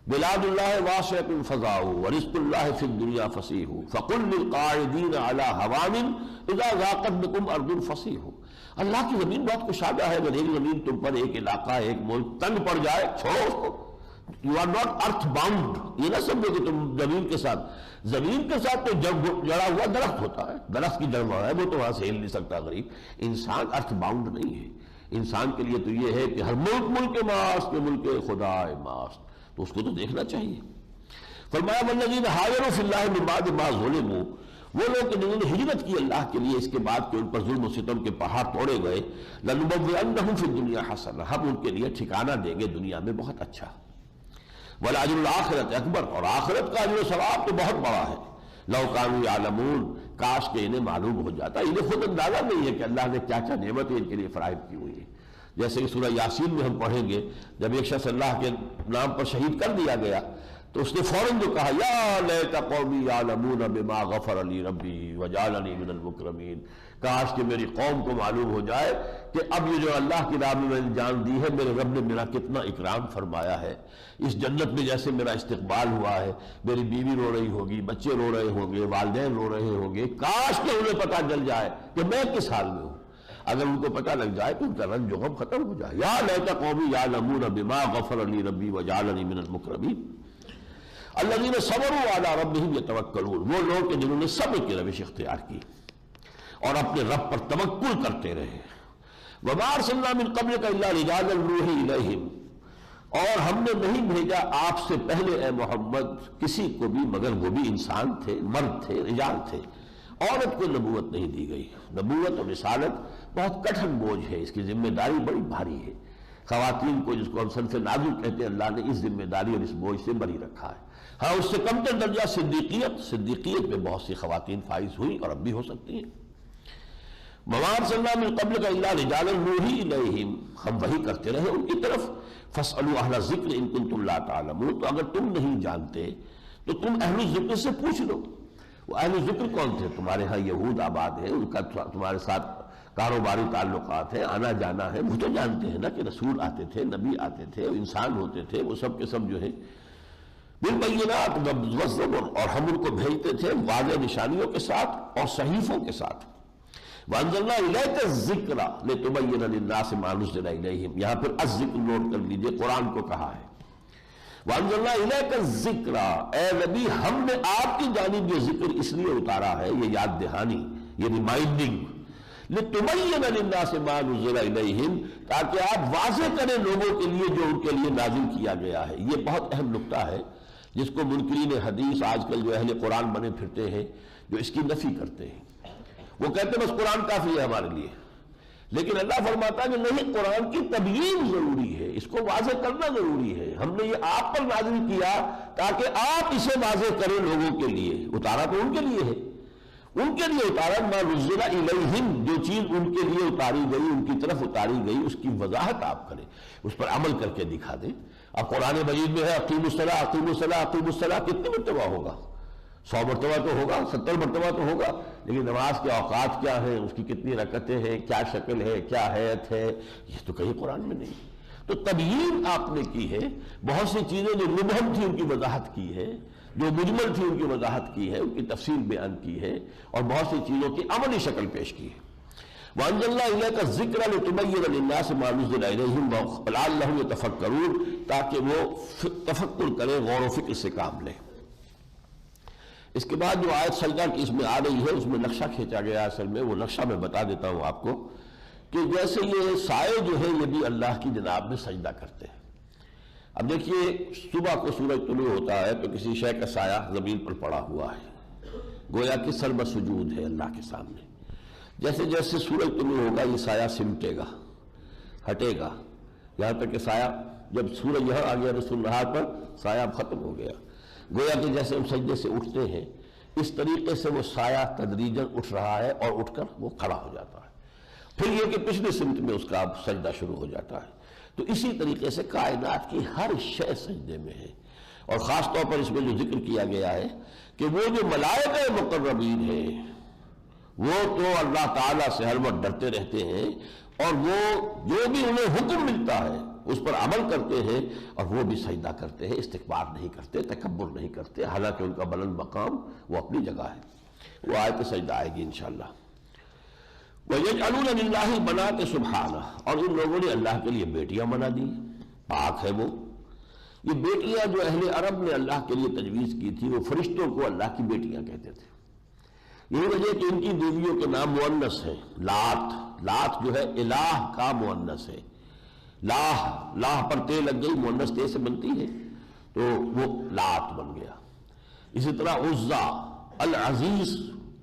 بلاد اللہ واسعۃ فضاؤ ورزق اللہ فی الدنیا فصیح فقل للقاعدین علی ہوان اذا ضاقت بکم ارض فصیح. اللہ کی زمین بہت کشادہ ہے، اگر ایک زمین تم پر، ایک علاقہ، ایک ملک تنگ پڑ جائے، چھوڑو اس کو. You are not earth bound. یہ نہ سمجھو کہ تم زمین کے ساتھ تو جڑا ہوا درخت ہوتا ہے، درخت کی جڑ ہے، وہ تو وہاں سے ہل نہیں سکتا غریب. انسان ارتھ باؤنڈ نہیں ہے. انسان کے لیے تو یہ ہے کہ ہر ملک ماست، ملک خدا ماست، تو اس کو تو دیکھنا چاہیے. فرمایا والذین ہاجروا فی اللہ من بعد ما ظلموا، وہ لوگ جنہوں نے ہجرت کی اللہ کے لیے اس کے بعد کہ ان پر ظلم و ستم کے پہاڑ توڑے گئے. لنبوئنہم فی الدنیا حسنہ، ہم ان کے لیے ٹھکانہ دیں گے دنیا میں بہت اچھا. ولاجر الآخرۃ اکبر، اور آخرت کا اجر و ثواب تو بہت بڑا ہے. لو کانوا یعلمون، کاش کہ انہیں معلوم ہو جاتا. انہیں خود اندازہ نہیں ہے کہ اللہ نے کیا کیا نعمتیں ان کے لیے فراہم کی ہوئی ہیں. جیسے کہ سورہ یاسین میں ہم پڑھیں گے، جب ایک شخص اللہ کے نام پر شہید کر دیا گیا تو اس نے فوراً جو کہا، یا لیت قومی یعلمون بما غفر لی ربی وجعلنی من المکرمین، کاش کہ میری قوم کو معلوم ہو جائے کہ اب یہ جو اللہ کی راہ میں میں نے جان دی ہے، میرے رب نے میرا کتنا اکرام فرمایا ہے. اس جنت میں جیسے میرا استقبال ہوا ہے، میری بیوی رو رہی ہوگی، بچے رو رہے ہوں گے، والدین رو رہے ہوں گے، کاش کہ انہیں پتہ چل جائے کہ میں کس حال میں ہوں. اگر ان کو پتہ لگ جائے تو ان کا رنج و غم ختم ہو جائے. یا لیت قومی یعلمون بما غفر لی ربی وجعلنی من المکرمین. الذین صبروا علی ربہم یتوکلون، وہ لوگ کہ جنہوں نے صبر کی روش اختیار کی اور اپنے رب پر توکل کرتے رہے. وما ارسلنا من قبلک الا رجالا نوحی الیہم، اور ہم نے نہیں بھیجا آپ سے پہلے اے محمد کسی کو بھی مگر وہ بھی انسان تھے، مرد تھے، رجال تھے. عورت کو نبوت نہیں دی گئی. نبوت اور رسالت بہت کٹھن بوجھ ہے، اس کی ذمہ داری بڑی بھاری ہے. خواتین کو، جس کو ہم صنف نازک کہتے ہیں، اللہ نے اس ذمہ داری اور اس بوجھ سے بری رکھا ہے. ہاں اس سے کم تر درجہ صدیقیت میں بہت سی خواتین فائز ہوئی اور اب بھی ہو سکتی ہیں. وما ارسلنا من قبلک الا رجالا نوحی الیہم، ہم وحی کرتے رہے ان کی طرف. فاسألوا اہل الذکر ان کنتم لا تعلمون، تو اگر تم نہیں جانتے تو تم اہل الذکر سے پوچھ لو. وہ اہل ذکر کون تھے؟ تمہارے ہاں یہود آباد ہیں، ان کا تمہارے ساتھ کاروباری تعلقات ہیں، آنا جانا ہے، وہ تو جانتے ہیں نا کہ رسول آتے تھے، نبی آتے تھے، انسان ہوتے تھے، وہ سب کے سب جو ہے بالبینات والزبر، اور ہم ان کو بھیجتے تھے واضح نشانیوں کے ساتھ اور صحیفوں کے ساتھ. وانزلنا الیک الذکر لتبین للناس ما نزل الیہم، یہاں پھر الذکر نوٹ کر لیجئے، قرآن کو کہا ہے. وانزلنا الیک الذکر، اے نبی ہم نے آپ کی جانب یہ ذکر اس لیے اتارا ہے، یہ یاد دہانی، یہ ریمائنڈنگ، لتبین للناس ما نزل الیہم، تاکہ آپ واضح کریں لوگوں کے لیے جو ان کے لیے نازل کیا گیا ہے. یہ بہت اہم نکتہ ہے جس کو منکرین حدیث آج کل جو اہل قرآن بنے پھرتے ہیں، جو اس کی نفی کرتے ہیں. وہ کہتے ہیں بس قرآن کافی ہے ہمارے لیے، لیکن اللہ فرماتا ہے کہ نہیں، قرآن کی تبیین ضروری ہے، اس کو واضح کرنا ضروری ہے. ہم نے یہ آپ پر نازل کیا تاکہ آپ اسے واضح کریں لوگوں کے لیے، اتارا تو ان کے لیے ہے. ان کے لیے اتارا ما نزل الیہم، جو چیز ان کے لیے اتاری گئی، ان کی طرف اتاری گئی، اس کی وضاحت آپ کریں، اس پر عمل کر کے دکھا دیں۔ اب قرآن مجید میں ہے اقیموا الصلاۃ اقیموا الصلاۃ اقیموا الصلاۃ، کتنی مرتبہ ہوگا؟ 100 مرتبہ تو ہوگا، 70 مرتبہ تو ہوگا، لیکن نماز کے اوقات کیا ہیں، اس کی کتنی رکعتیں ہیں، کیا شکل ہے، کیا حیت ہے، یہ تو کہیں قرآن میں نہیں۔ تو تبیین آپ نے کی ہے، بہت سی چیزیں جو مبہم تھی ان کی وضاحت کی ہے، جو مجمل تھی ان کی وضاحت کی ہے، ان کی تفصیل بیان کی ہے، اور بہت سی چیزوں کی عملی شکل پیش کی ہے۔ وَأَنزَلْنَا إِلَيْكَ الذِّكْرَ لِتُبَيِّنَ لِلنَّاسِ مَا نُزِّلَ إِلَيْهِمْ وَلَعَلَّهُمْ يَتَفَكَّرُونَ، تاکہ وہ تفکر کریں، غور و فکر سے کام لیں۔ اس کے بعد جو آیت سجدہ کی اس میں آ رہی ہے، اس میں نقشہ کھینچا گیا، اصل میں وہ نقشہ میں بتا دیتا ہوں آپ کو، کہ جیسے یہ سائے جو ہے یہ بھی اللہ کی جناب میں سجدہ کرتے ہیں۔ اب دیکھیے صبح کو سورج طلوع ہوتا ہے تو کسی شے کا سایہ زمین پر پڑا ہوا ہے، گویا کہ سر بسجود ہے اللہ کے سامنے۔ جیسے جیسے سورج طلوع ہوگا یہ سایہ سمٹے گا، ہٹے گا، یہاں تک کہ سایہ جب سورج یہاں آ گیا رسول اللہ پر سایہ اب ختم ہو گیا، گویا کہ جیسے ہم سجدے سے اٹھتے ہیں اس طریقے سے وہ سایہ تدریجاً اٹھ رہا ہے اور اٹھ کر وہ کھڑا ہو جاتا ہے، پھر یہ کہ پچھلی سمت میں اس کا اب سجدہ شروع ہو جاتا ہے۔ تو اسی طریقے سے کائنات کی ہر شے سجدے میں ہے، اور خاص طور پر اس میں جو ذکر کیا گیا ہے کہ وہ جو ملائکہ مقربین ہیں وہ تو اللہ تعالیٰ سے ہر وقت ڈرتے رہتے ہیں، اور وہ جو بھی انہیں حکم ملتا ہے اس پر عمل کرتے ہیں، اور وہ بھی سجدہ کرتے ہیں، استکبار نہیں کرتے، تکبر نہیں کرتے، حالانکہ ان کا بلند مقام وہ اپنی جگہ ہے۔ وہ آیت سجدہ آئے گی انشاءاللہ۔ وَيَجْعَلُونَ لِلَّهِ الْبَنَاتِ سُبْحَانَهُ، اور ان لوگوں نے اللہ کے لیے بیٹیاں بنا دی، پاک ہے وہ۔ یہ بیٹیاں جو اہل عرب نے اللہ کے لیے تجویز کی تھی، وہ فرشتوں کو اللہ کی بیٹیاں کہتے تھے۔ یہی وجہ کہ ان کی بیویوں کے نام مؤنث ہیں، لات، لات جو ہے الہ کا مؤنث ہے، لاہ پر تے لگ گئی، مؤنث تے سے بنتی ہے تو وہ لات بن گیا۔ اسی طرح عزا، العزیز،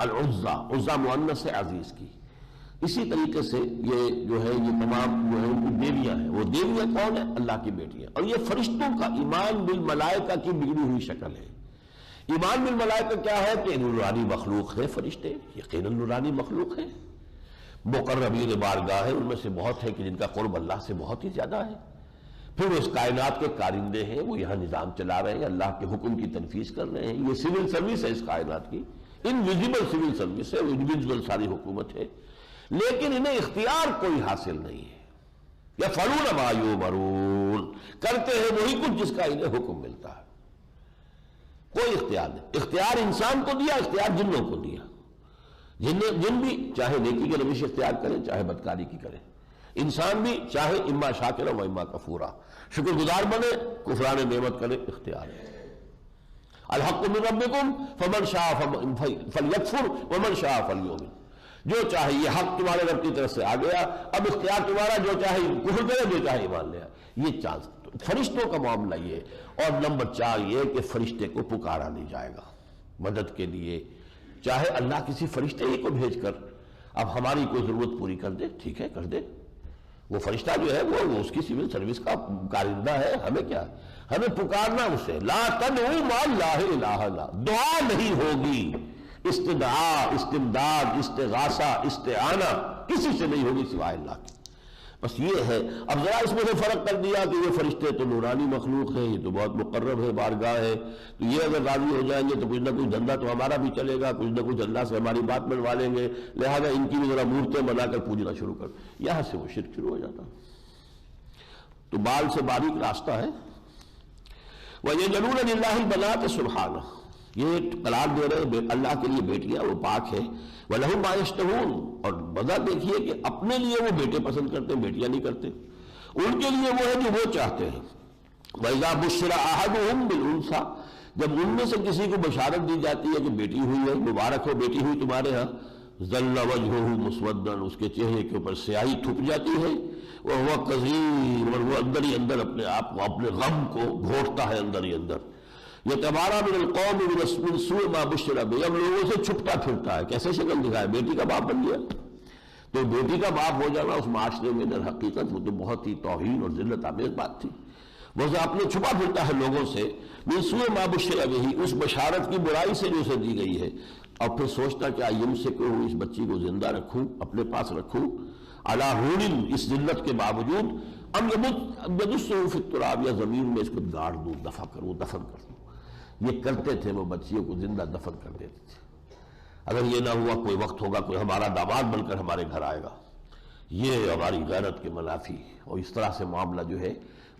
العزا، عزا مؤنث ہے عزیز کی۔ اسی طریقے سے یہ جو ہے یہ تمام جو ہے ان کی دیویاں ہیں، وہ دیویاں کون ہیں؟ اللہ کی بیٹیاں۔ اور یہ فرشتوں کا ایمان بالملائکہ کی بگڑی ہوئی شکل ہے۔ ایمان بالملائکہ کیا ہے کہ نورانی مخلوق ہے، فرشتے یقیناً نورانی مخلوق ہے، مقربین بارگاہ ہے، ان میں سے بہت ہے کہ جن کا قرب اللہ سے بہت ہی زیادہ ہے، پھر وہ اس کائنات کے کارندے ہیں، وہ یہاں نظام چلا رہے ہیں، اللہ کے حکم کی تنفیذ کر رہے ہیں۔ یہ سول سروس ہے اس کائنات کی، انویزیبل سول سروس ہے، وہ انویزیبل ساری حکومت ہے، لیکن انہیں اختیار کوئی حاصل نہیں ہے۔ یفعلون ما یؤمرون، کرتے ہیں وہی کچھ جس کا انہیں حکم ملتا ہے، کوئی اختیار نہیں۔ اختیار انسان کو دیا، اختیار جنوں کو دیا، جن بھی چاہے نیکی کے روش اختیار کریں چاہے بدکاری کی کریں، انسان بھی چاہے اما شاکرا و اما کفورا، شکر گزار بنے کفران نعمت کرے، اختیار ہے۔ الحق من ربکم فمن شاء فلیکفر ومن شاء فلیؤمن، جو چاہے یہ حق تمہارے رب کی طرف سے آ گیا، اب اختیار تمہارا، جو چاہے کفر کرے، جو چاہے ایمان لے آئے۔ یہ چانس فرشتوں کا معاملہ یہ، اور نمبر 4 یہ کہ فرشتے کو پکارا نہیں جائے گا مدد کے لیے، چاہے اللہ کسی فرشتے ہی کو بھیج کر اب ہماری کوئی ضرورت پوری کر دے، ٹھیک ہے کر دے، وہ فرشتہ جو ہے وہ اس کی سول سروس کا کارندہ ہے، ہمیں کیا، ہمیں پکارنا اسے۔ لا تدعوا مع اللہ الہ الا، دعا نہیں ہوگی، استدعاء، استمداد، استغاثہ، استعانہ کسی سے نہیں ہوگی سوائے اللہ کی، بس یہ ہے۔ اب ذرا اس میں سے فرق کر دیا کہ یہ فرشتے تو نورانی مخلوق ہے، یہ تو بہت مقرب ہے، بارگاہ ہے، تو یہ اگر راضی ہو جائیں گے تو کچھ نہ کچھ دھندا تو ہمارا بھی چلے گا، کچھ نہ کچھ اللہ سے ہماری بات منوا لیں گے، لہذا ان کی بھی ذرا مورتیں بنا کر پوجنا شروع کر، یہاں سے وہ شرک شروع ہو جاتا۔ تو بال سے باریک راستہ ہے۔ وَيَجْعَلُونَ لِلَّهِ الْبَنَاتِ سُبْحَانَهُ، یہ قرار دے رہے اللہ کے لیے بیٹیاں، وہ پاک ہے۔ وَلَهُم مَا يَشْتَهُونَ، اور وجہ دیکھیے کہ اپنے لیے وہ بیٹے پسند کرتے ہیں، بیٹیاں نہیں کرتے، ان کے لیے وہ ہے جو وہ چاہتے ہیں۔ وَإِذَا بُشِّرَ أَحَدُهُم بِالْأُنثىٰ، جب ان میں سے کسی کو بشارت دی جاتی ہے کہ بیٹی ہوئی ہے، مبارک ہو بیٹی ہوئی تمہارے ہاں، ظَلَّ وَجْهُهُ مُسْوَدًّا، اس کے چہرے کے اوپر سیاہی تھپ جاتی ہے، وَهُوَ كَظِيمٌ، اور وہ اندر ہی اندر اپنے آپ کو، اپنے غم کو گھوٹتا ہے اندر ہی اندر۔ یتوارا من القوم من سوء ما بشر به، اب لوگوں سے چھپتا پھرتا ہے، کیسے شکل دکھائے، بیٹی کا باپ بن گیا۔ تو بیٹی کا باپ ہو جانا اس معاشرے میں در حقیقت وہ تو بہت ہی توہین اور ذلت آمیز بات تھی۔ وہ اپنے چھپا پھرتا ہے لوگوں سے، من سوء ما بشر به، اس بشارت کی برائی سے جو اسے دی گئی ہے، اور پھر سوچتا کہ یم سے کہ اس بچی کو زندہ رکھوں، اپنے پاس رکھوں، علی ہون، اس ذلت کے باوجود، ام یدسہ فی التراب، یا زمین میں اس کو گاڑ دوں، دفن کر دوں۔ یہ کرتے تھے، وہ بچیوں کو زندہ دفن کر دیتے تھے۔ اگر یہ نہ ہوا کوئی وقت ہوگا کوئی ہمارا داماد بن کر ہمارے گھر آئے گا، یہ ہماری غیرت کے منافی، اور اس طرح سے معاملہ جو ہے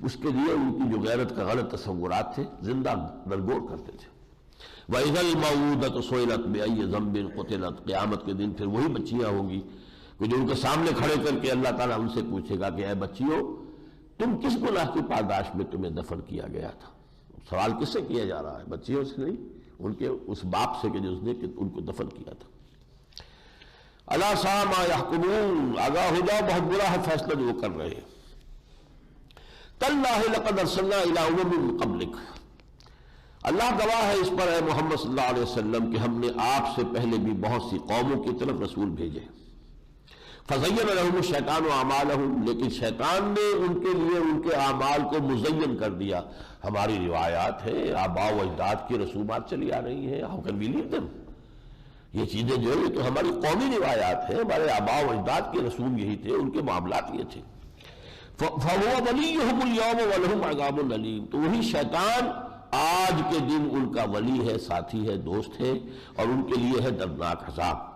اس کے لیے ان کی جو غیرت کا غلط تصورات تھے زندہ درگور کرتے تھے۔ وَإِذَا الْمَوْءُودَةُ سُئِلَتْ بِأَيِّ ذَنبٍ قُتِلَتْ، قیامت کے دن پھر وہی بچیاں ہوں گی کہ جو ان کے سامنے کھڑے کر کے اللہ تعالیٰ ان سے پوچھے گا کہ اے بچیوں، تم کس گناہ کی پاداش میں تمہیں دفن کیا گیا تھا؟ سوال کس سے کیا جا رہا ہے؟ بچیوں سے نہیں، ان کے اس باپ سے کہ جس نے ان کو دفن کیا تھا۔ الا ساء ما يحكمون، آگاہ ہو جاؤ، بہت برا ہے فیصلہ جو وہ کر رہے ہیں۔ تاللہ لقد ارسلنا الى امم من قبلک، اللہ گواہ ہے اس پر اے محمد صلی اللہ علیہ وسلم کہ ہم نے آپ سے پہلے بھی بہت سی قوموں کی طرف رسول بھیجے۔ فزین لهم الشیطان اعمالهم، لیکن شیطان نے ان کے لیے ان کے اعمال کو مزین کر دیا۔ ہماری روایات ہیں، آباء و اجداد کی رسومات چلی آ رہی ہیں، how can we leave them؟ یہ چیزیں جو ہے یہ تو ہماری قومی روایات ہیں، ہمارے آباء و اجداد کے رسوم یہی تھے، ان کے معاملات یہ تھے۔ فَهُوَ وَلِيُّهُمُ الْيَوْمَ وَلَهُمْ عَذَابٌ أَلِيمٌ، تو وہی شیطان آج کے دن ان کا ولی ہے، ساتھی ہے، دوست ہے، اور ان کے لیے ہے دردناک عذاب۔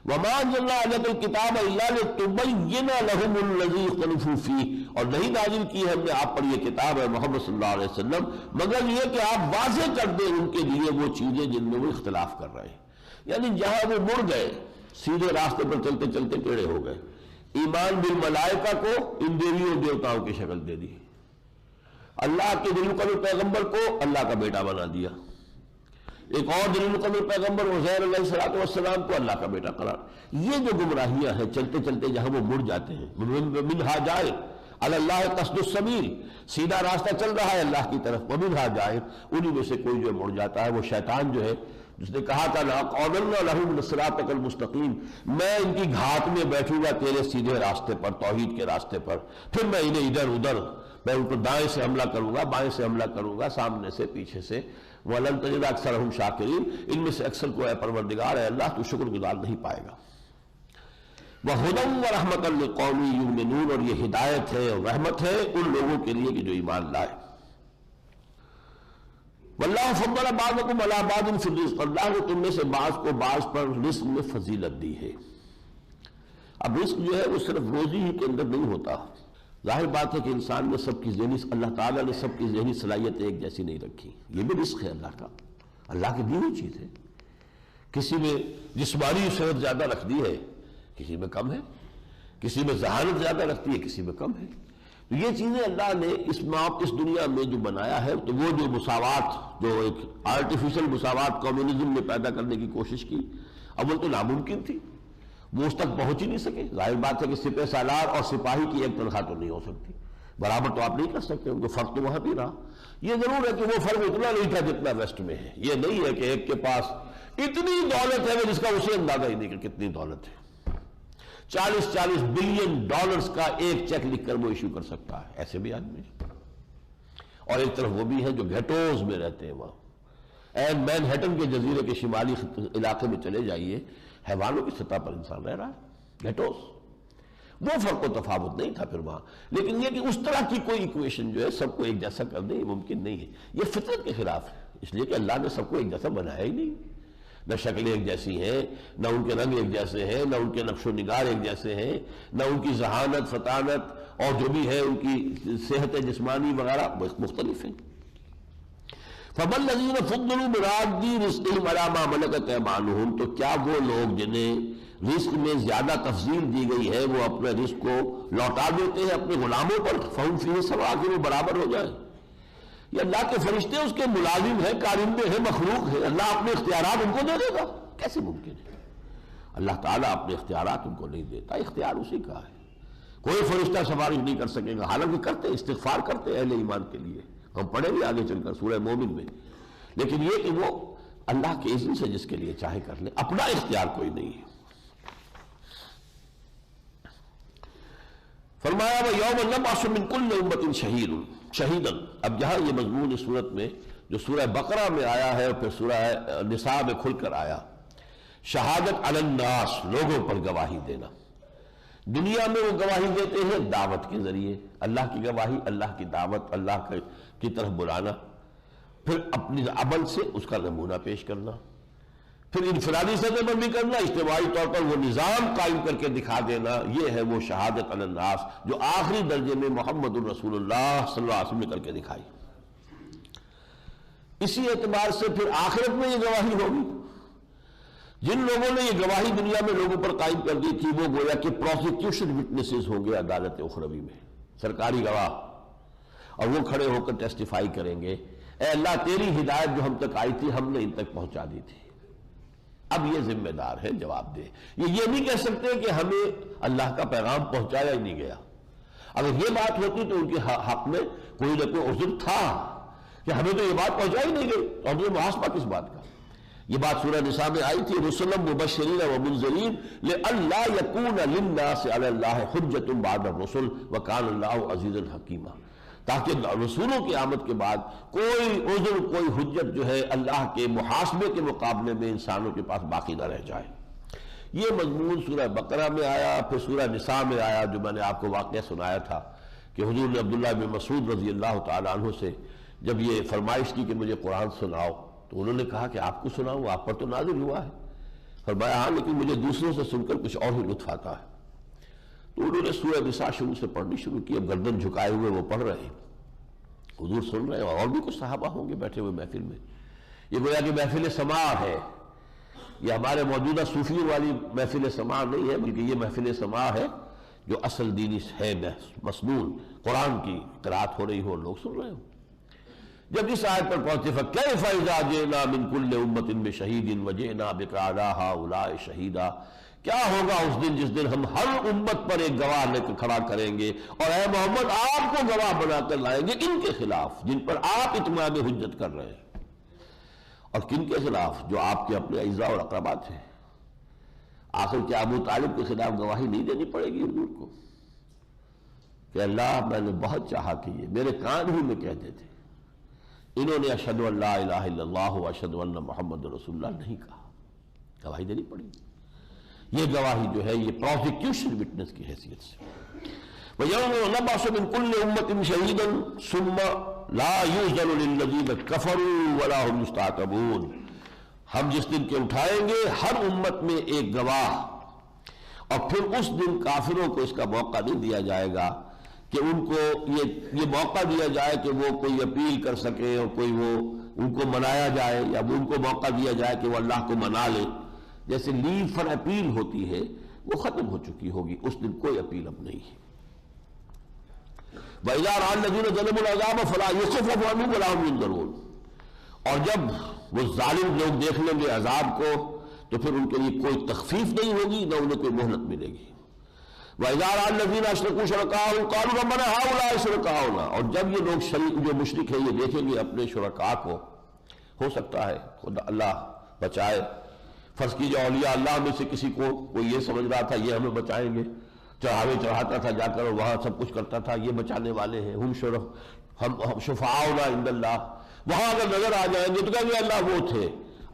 وَمَا أَنزَلْنَا عَلَيْكَ الْكِتَابَ إِلَّا لِتُبَيِّنَ لَهُمُ الَّذِي اخْتَلَفُوا فِيهِ، اور نہیں نازل کی ہم نے آپ پر یہ کتاب ہے محمد صلی اللہ علیہ وسلم مگر یہ کہ آپ واضح کر دیں ان کے لیے وہ چیزیں جن میں وہ اختلاف کر رہے ہیں، یعنی جہاں وہ مڑ گئے، سیدھے راستے پر چلتے چلتے ٹیڑھے ہو گئے۔ ایمان بالملائکہ کو ان دیویوں دیوتاؤں کی شکل دے دی، اللہ کے دل مقرر پیغمبر کو اللہ کا بیٹا بنا دیا، ایک اور دل مقرر پیغمبر عزیر علیہ السلام کو اللہ کا بیٹا قرار۔ یہ جو گمراہیاں ہیں چلتے چلتے جہاں وہ مڑ جاتے ہیں، منہا جائر علی اللہ قصد السبیل، سیدھا راستہ چل رہا ہے اللہ کی طرف، ومنہا جائر، انہی میں سے کوئی جو مڑ جاتا ہے وہ شیطان جو ہے جس نے کہا تھا لَأَقْعُدَنَّ لَهُمْ صِرَاطَكَ الْمُسْتَقِيمَ، میں ان کی گھات میں بیٹھوں گا تیرے سیدھے راستے پر، توحید کے راستے پر، پھر میں انہیں ادھر ادھر، میں ان کو دائیں سے حملہ کروں گا، بائیں سے حملہ کروں گا، سامنے سے پیچھے سے۔ وَلَن تَجِدَ أَكْثَرَهُمْ شَاكِرِينَ، ان میں سے اکثر کو اے پروردگار اے اللہ تو شکر گزار نہیں پائے گا۔ وَهُدًى وَرَحْمَةً لِقَوْمٍ يُؤْمِنُونَ، اور یہ ہدایت ہے اور رحمت ہے ان لوگوں کے لیے کہ جو ایمان لائے۔ وَاللَّهُ فَضَّلَ بَعْضَكُمْ عَلَىٰ بَعْضٍ فِي الرِّزْقِ، اللہ نے تم میں سے بعض کو بعض پر رزق میں فضیلت دی ہے۔ اب رزق جو ہے وہ صرف روزی ہی کے اندر نہیں ہوتا، ظاہر بات ہے کہ انسان میں سب کی ذہنی، اللہ تعالیٰ نے سب کی ذہنی صلاحیت ایک جیسی نہیں رکھی، یہ بھی رزق ہے اللہ کا، اللہ کی دی ہوئی چیز ہے۔ کسی میں جسمانی صحت زیادہ رکھ دی ہے، کسی میں کم ہے، کسی میں ذہانت زیادہ رکھتی ہے، کسی میں کم ہے۔ تو یہ چیزیں اللہ نے اس دنیا میں جو بنایا ہے، تو وہ جو مساوات، جو ایک آرٹیفیشل مساوات کمیونزم نے پیدا کرنے کی کوشش کی، اول تو ناممکن تھی، وہ اس تک پہنچ ہی نہیں سکے۔ ظاہر بات ہے کہ سپہ سالار اور سپاہی کی ایک تنخواہ تو نہیں ہو سکتی، برابر تو آپ نہیں کر سکتے، ان کو فرق تو وہاں بھی رہا۔ یہ ضرور ہے کہ وہ فرق اتنا نہیں تھا جتنا ویسٹ میں ہے، یہ نہیں ہے کہ ایک کے پاس اتنی دولت ہے جس کا اسے اندازہ ہی نہیں کہ کتنی دولت ہے، 40 بلین ڈالرز کا ایک چیک لکھ کر وہ ایشو کر سکتا ہے، ایسے بھی آدمی، اور ایک طرف وہ بھی ہے جو گھیٹوز میں رہتے ہیں وہاں، مین ہیٹن کے جزیرے کے شمالی علاقے میں چلے جائیے، حیوانوں کی سطح پر انسان رہ رہا ہے، گھیٹوز، وہ فرق و تفاوت نہیں تھا پھر وہاں۔ لیکن یہ کہ اس طرح کی کوئی ایکویشن جو ہے سب کو ایک جیسا کر دے، یہ ممکن نہیں ہے، یہ فطرت کے خلاف ہے، اس لیے کہ اللہ نے سب کو ایک جیسا بنایا ہی نہیں، نہ شکلیں ایک جیسی ہیں، نہ ان کے رنگ ایک جیسے ہیں، نہ ان کے نقش و نگار ایک جیسے ہیں، نہ ان کی ذہانت، فطانت اور جو بھی ہے ان کی صحت جسمانی وغیرہ مختلف ہیں۔ فَمَا الَّذِينَ فُضِّلُوا بِرَادِّ رِزْقِهِمْ عَلَىٰ مَا مَلَكَتْ أَيْمَانُهُمْ، تو کیا وہ لوگ جنہیں رزق میں زیادہ تفضیل دی گئی ہے وہ اپنے رزق کو لوٹا دیتے ہیں اپنے غلاموں پر، فَهُمْ فِيهِ سَوَاءٌ، کہ وہ برابر ہو جائیں؟ یہ اللہ کے فرشتے اس کے ملازم ہیں، کارندے ہیں، مخلوق ہیں، اللہ اپنے اختیارات ان کو دے دے گا؟ کیسے ممکن ہے؟ اللہ تعالیٰ اپنے اختیارات ان کو نہیں دیتا، اختیار اسی کا ہے، کوئی فرشتہ سفارش نہیں کر سکے گا، حالانکہ کرتے، استغفار کرتے اہل ایمان کے لیے، ہم پڑھیں گے آگے چل کر سورہ مومن میں، لیکن یہ کہ وہ اللہ کے اذن سے جس کے لیے چاہے کر لے، اپنا اختیار کوئی نہیں ہے۔ فرمایا وَيَوْمَ نَبْعَثُ مِنْ كُلِّ أُمَّةٍ شَهِيدًا، اب جہاں یہ مضمون اس صورت میں جو سورہ بقرہ میں آیا ہے اور پھر سورہ نساء میں کھل کر آیا، شہادت علی الناس، لوگوں پر گواہی دینا۔ دنیا میں وہ گواہی دیتے ہیں دعوت کے ذریعے، اللہ کی گواہی، اللہ کی دعوت، اللہ کی طرف بلانا، پھر اپنی عمل سے اس کا نمونہ پیش کرنا، پھر انفرادی سطح پر بھی کرنا، اجتماعی طور پر وہ نظام قائم کر کے دکھا دینا۔ یہ ہے وہ شہادت علی الناس جو آخری درجے میں محمد الرسول اللہ صلی اللہ علیہ وسلم نے کر کے دکھائی۔ اسی اعتبار سے پھر آخرت میں یہ گواہی ہوگی۔ جن لوگوں نے یہ گواہی دنیا میں لوگوں پر قائم کر دی تھی وہ گویا کہ پروسیکیوشن وٹنسز ہوں گے عدالت اخروی میں، سرکاری گواہ، اور وہ کھڑے ہو کر ٹیسٹیفائی کریں گے، اے اللہ تیری ہدایت جو ہم تک آئی تھی ہم نے ان تک پہنچا دی تھی، اب یہ ذمہ دار ہے جواب دے۔ یہ نہیں کہہ سکتے کہ ہمیں اللہ کا پیغام پہنچایا ہی نہیں گیا۔ اگر یہ بات ہوتی تو ان کے حق میں کوئی نہ کوئی عذر تھا کہ ہمیں تو یہ بات پہنچائی نہیں گئی، تو ہم یہ محاسبہ کس بات کا؟ یہ بات سورہ نساء میں آئی تھی، رسلا مبشرین ومنذرین لئلا یکون للناس علی اللہ حجۃ بعد الرسل وکان اللہ عزیزا حکیما، تاکہ رسولوں کی آمد کے بعد کوئی عذر، کوئی حجت جو ہے اللہ کے محاسبے کے مقابلے میں انسانوں کے پاس باقی نہ رہ جائے۔ یہ مضمون سورہ بقرہ میں آیا، پھر سورہ نساء میں آیا، جو میں نے آپ کو واقعہ سنایا تھا کہ حضور نے عبداللہ بن مسعود رضی اللہ تعالیٰ عنہ سے جب یہ فرمائش کی کہ مجھے قرآن سناؤ، تو انہوں نے کہا کہ آپ کو سناؤں، آپ پر تو نازل ہوا ہے۔ فرمایا ہاں لیکن مجھے دوسروں سے سن کر کچھ اور ہی لطف آتا ہے۔ تو انہوں نے سورہ نساء شروع سے پڑھنی شروع کی، اب گردن جھکائے ہوئے وہ پڑھ رہے ہیں، حضور سن رہے ہیں، اور بھی کچھ صحابہ ہوں گے بیٹھے ہوئے محفل میں۔ یہ گویا کہ محفل سماع ہے، یہ ہمارے موجودہ صوفیوں والی محفل سماع نہیں ہے، بلکہ یہ محفل سماع ہے جو اصل دینی ہے، مسنون قرآن کی قرأت ہو رہی ہو، لوگ سن رہے ہوں۔ جب اس آیت پر پہنچے فَكَيْفَ إِذَا جِئْنَا مِن كُلِّ أُمَّةٍ بِشَهِيدٍ وَجِئْنَا بِكَ عَلَىٰ هَٰؤُلَاءِ شَهِيدًا، کیا ہوگا اس دن جس دن ہم ہر امت پر ایک گواہ لے کر کھڑا کریں گے، اور اے محمد آپ کو گواہ بنا کر لائیں گے ان کے خلاف جن پر آپ اتمام حجت کر رہے ہیں، اور کن کے خلاف؟ جو آپ کے اپنے اعزاء اور اقربات ہیں۔ آخر کیا ابو طالب کے خلاف گواہی نہیں دینی پڑے گی حضور کو کہ اللہ میں نے بہت چاہا کہ یہ میرے کان ہی میں کہتے تھے، انہوں نے اشہد ان لا الہ الا اللہ و اشہد ان محمد رسول اللہ نہیں کہا، گواہی دینی پڑی۔ یہ گواہی جو ہے یہ پروسیکیوشن وٹنس کی حیثیت سے۔ وَيَوْمَ نَبْعَثُ مِن كُلِّ أُمَّةٍ شَهِيدًا ثُمَّ لَا يُؤْذَنُ لِلَّذِينَ كَفَرُوا وَلَا هُمْ يُسْتَعْتَبُونَ، ہم جس دن کے اٹھائیں گے ہر امت میں ایک گواہ، اور پھر اس دن کافروں کو اس کا موقع نہیں دیا جائے گا کہ ان کو یہ موقع دیا جائے کہ وہ کوئی اپیل کر سکے، اور کوئی وہ ان کو منایا جائے، یا ان کو موقع دیا جائے کہ وہ اللہ کو منا لے۔ جیسے لیو فار اپیل ہوتی ہے وہ ختم ہو چکی ہوگی، اس دن کوئی اپیل اب نہیں ہے۔ وَإِذَا رَأَى الَّذِينَ ظَلَمُوا الْعَذَابَ فَلَا يُخَفَّفُ عَنْهُمْ وَلَا هُمْ يُنظَرُونَ، اور جب وہ ظالم لوگ دیکھ لیں گے عذاب کو تو پھر ان کے لیے کوئی تخفیف نہیں ہوگی، نہ انہیں کوئی مہلت ملے گی۔ وَإِذَا رَأَى الَّذِينَ أَشْرَكُوا شُرَكَاءَهُمْ قَالُوا رَبَّنَا هَٰؤُلَاءِ شُرَكَاؤُنَا، اور جب یہ لوگ شریک جو مشرک ہیں یہ دیکھیں گے اپنے شرکاء کو، ہو سکتا ہے خدا اللہ بچائے، فرض کیجئے اولیاء اللہ میں سے کسی کو کوئی یہ سمجھ رہا تھا یہ ہمیں بچائیں گے، چڑھاوے چڑھاتا تھا جا کر اور وہاں سب کچھ کرتا تھا، یہ بچانے والے ہیں، ہم شفعاؤنا عند اللہ، وہاں اگر نظر آ جائیں گے تو کہیں گے اللہ وہ تھے۔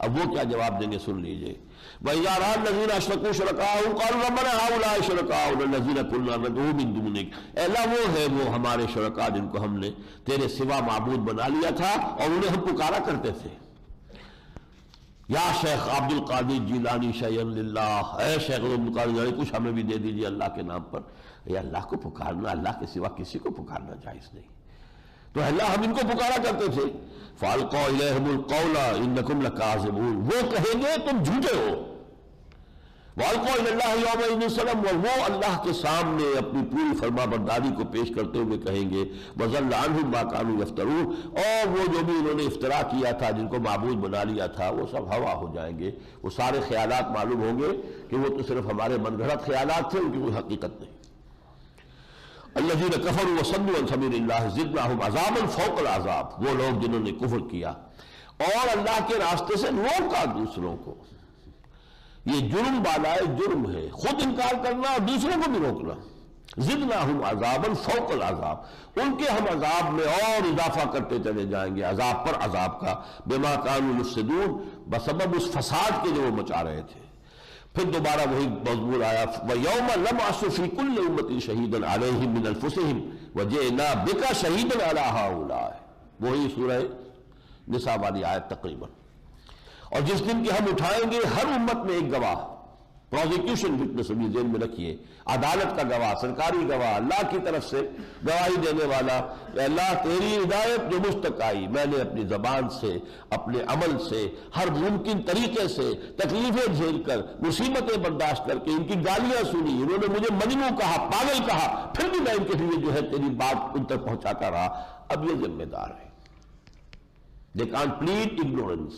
اب وہ کیا جواب دیں گے سن لیجئے۔ وَإِذَا رَأَى الَّذِينَ أَشْرَكُوا شُرَكَاءَهُمْ قَالُوا رَبَّنَا هَٰؤُلَاءِ شُرَكَاؤُنَا الَّذِينَ كُنَّا نَدْعُو مِن دُونِكَ، اے اللہ وہ ہے وہ ہمارے شرکاء جن کو ہم نے تیرے سوا معبود بنا لیا تھا اور انہیں ہم پکارا کرتے تھے۔ یا شیخ عبد القادر جیلانی شیئا للہ، اے شیخ عبد القادر جیلانی کچھ ہمیں بھی دے دیجیے اللہ کے نام پر۔ یہ اللہ کو پکارنا، اللہ کے سوا کسی کو پکارنا جائز نہیں، تو اللہ ہم ان کو پکارا کرتے تھے۔ فَأَلْقَوْا إِلَيْهِمُ الْقَوْلَ إِنَّكُمْ لَكَاذِبُونَ، وہ کہیں گے تم جھوٹے ہو۔ وَأَلْقَوْا إِلَى اللَّهِ يَوْمَئِذٍ السَّلَامَ، اور وہ اللہ کے سامنے اپنی پوری فرما برداری کو پیش کرتے ہوئے کہیں گے وَضَلَّ عَنْهُمْ مَا كَانُوا يَفْتَرُونَ، اور وہ جو بھی انہوں نے افترا کیا تھا، جن کو معبود بنا لیا تھا، وہ سب ہوا ہو جائیں گے، وہ سارے خیالات معلوم ہوں گے کہ وہ تو صرف ہمارے من گھڑت خیالات تھے، ان کی کوئی حقیقت نہیں۔ الذین کفروا وصدوا عن سبیل اللہ زدناہم عذابا فوق العذاب، وہ لوگ جنہوں نے کفر کیا اور اللہ کے راستے سے روکا دوسروں کو، یہ جرم بالائے جرم ہے، خود انکار کرنا اور دوسروں کو بھی روکنا۔ زدناہم عذابا فوق العذاب، ان کے ہم عذاب میں اور اضافہ کرتے چلے جائیں گے، عذاب پر عذاب کا، بما کانوا یفسدون، بسبب اس فساد کے جو وہ مچا رہے تھے۔ پھر دوبارہ وہی مضمون آیا وَيَوْمَ نَبْعَثُ فِي كُلِّ أُمَّةٍ شَهِيدًا عَلَيْهِمْ مِنْ أَنفُسِهِمْ وَجِئْنَا بِكَ شَهِيدًا عَلَى هَؤُلَاءِ، وہی سورہ نساء والی آیت تقریباً. اور جس دن کی ہم اٹھائیں گے ہر امت میں ایک گواہ، پروزیکیوشن وٹنس ابھی ذہن میں رکھیے، عدالت کا گواہ، سرکاری گواہ، اللہ کی طرف سے گواہی دینے والا کہ اللہ تیری ہدایت جو مجھ تک آئی میں نے اپنی زبان سے، اپنے عمل سے، ہر ممکن طریقے سے تکلیفیں جھیل کر، مصیبتیں برداشت کر کے، ان کی گالیاں سنی، انہوں نے مجھے مجنون کہا، پاگل کہا، پھر بھی میں ان کے لیے جو ہے تیری بات ان تک پہنچاتا رہا. اب یہ ذمہ دار ہے. They can't plead ignorance.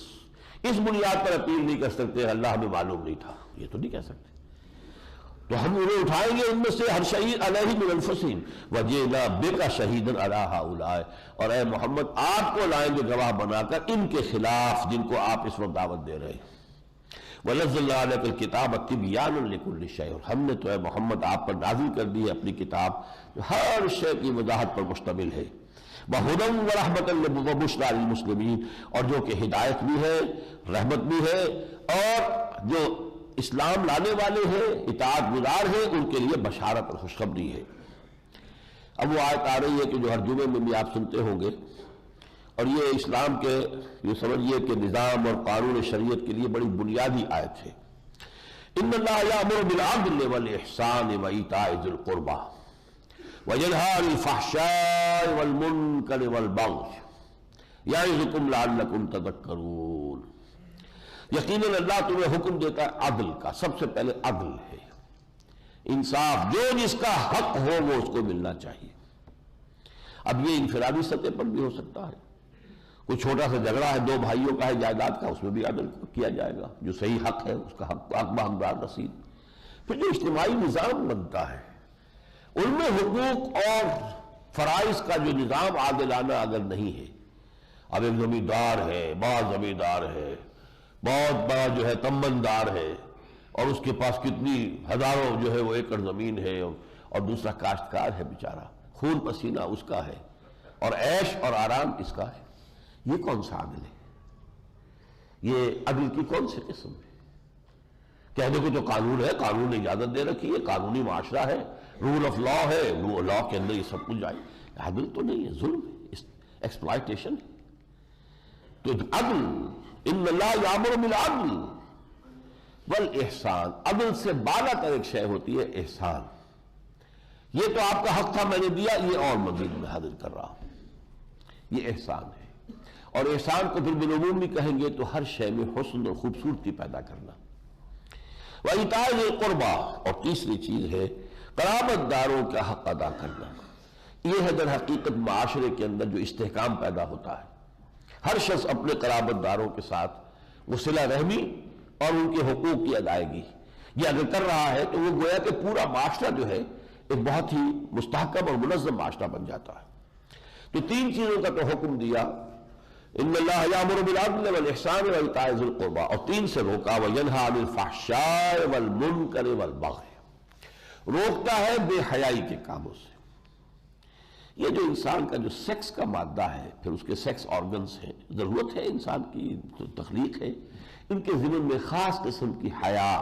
اس بنیاد پر اپیل نہیں کر سکتے اللہ ہمیں معلوم نہیں تھا، یہ تو نہیں کہہ سکتے. تو ہم انہیں اٹھائیں گے ان میں سے ہر شہید علیہ من انفسہم وجئنا بک شہیدا علی ہؤلاء، اور اے محمد آپ کو لائیں گے گواہ بنا کر ان کے خلاف جن کو آپ اس وقت دعوت دے رہے ہیں. وَنَزَّلْنَا عَلَيْكَ الْكِتَابَ تِبْيَانًا لِكُلِّ شَيْءٍ، اور ہم نے تو اے محمد آپ پر نازل کر دی ہے اپنی کتاب جو ہر شے کی وضاحت پر مشتمل ہے. وَهُدًى وَرَحْمَةً وَبُشْرَىٰ لِلْمُسْلِمِينَ، اور جو کہ ہدایت بھی ہے، رحمت بھی ہے، اور جو اسلام لانے والے ہیں، اطاعت گزار ہیں، ان کے لیے بشارت اور خوشخبری ہے. اب وہ آیت آ رہی ہے کہ جو ہر جمعے میں بھی آپ سنتے ہوں گے، اور یہ اسلام کے یہ سمجھیے کہ نظام اور قانون شریعت کے لیے بڑی بنیادی آیت ہے. ان اللہ یامر بالعدل والاحسان وایتاء ذی القربى وینہی عن الفحشاء والمنکر والبغی یعظکم لعلکم تذکرون. یقیناً اللہ تمہیں حکم دیتا ہے عدل کا. سب سے پہلے عدل ہے، انصاف، جو جس کا حق ہو وہ اس کو ملنا چاہیے. اب یہ انفرادی سطح پر بھی ہو سکتا ہے، کوئی چھوٹا سا جھگڑا ہے دو بھائیوں کا ہے جائیداد کا، اس میں بھی عدل کیا جائے گا، جو صحیح حق ہے اس کا حق بحقدار رسید. پھر جو اجتماعی نظام بنتا ہے ان میں حقوق اور فرائض کا جو نظام عادلانہ اگر نہیں ہے، اب ایک زمیندار ہے، بڑا زمیندار ہے، بہت بڑا جو ہے تمندار ہے، اور اس کے پاس کتنی ہزاروں جو ہے وہ ایکڑ زمین ہے، اور دوسرا کاشتکار ہے بیچارہ، خون پسینہ اس کا ہے اور عیش اور آرام اس کا ہے. یہ کون سا عدل ہے؟ یہ عدل کی کون سی قسم ہے؟ کہنے کو تو قانون ہے، قانون نے اجازت دے رکھی ہے، قانونی معاشرہ ہے، رول آف لا ہے، لا کے اندر یہ سب کچھ جائے. عدل تو نہیں ہے، ظلم ہے، ایکسپلائٹیشن ہے. تو عدل، ان اللہ یامر بالعدل والاحسان، عدل سے بالا تر ایک شے ہوتی ہے احسان. یہ تو آپ کا حق تھا میں نے دیا، یہ اور مزید میں حاضر کر رہا ہوں، یہ احسان ہے. اور احسان کو پھر بالعموم بھی کہیں گے تو ہر شے میں حسن اور خوبصورتی پیدا کرنا. وَإِيتَاءِ ذِي الْقُرْبَىٰ، اور تیسری چیز ہے قرابت داروں کا حق ادا کرنا. یہ ہے در حقیقت معاشرے کے اندر جو استحکام پیدا ہوتا ہے. ہر شخص اپنے قرابت داروں کے ساتھ وہ صلہ رحمی اور ان کے حقوق کی ادائیگی یہ اگر کر رہا ہے تو وہ گویا کہ پورا معاشرہ جو ہے ایک بہت ہی مستحکم اور منظم معاشرہ بن جاتا ہے. تو تین چیزوں کا تو حکم دیا، ان اللہ یامر بالعدل والاحسان وایتاء ذی القربیٰ، اور تین سے روکا وینہی عن الفحشاء والمنکر والبغی، روکتا ہے بے حیائی کے کاموں سے. یہ جو انسان کا جو سیکس کا مادہ ہے، پھر اس کے سیکس آرگنز ہیں، ضرورت ہے انسان کی جو تخلیق ہے، ان کے ذمن میں خاص قسم کی حیا،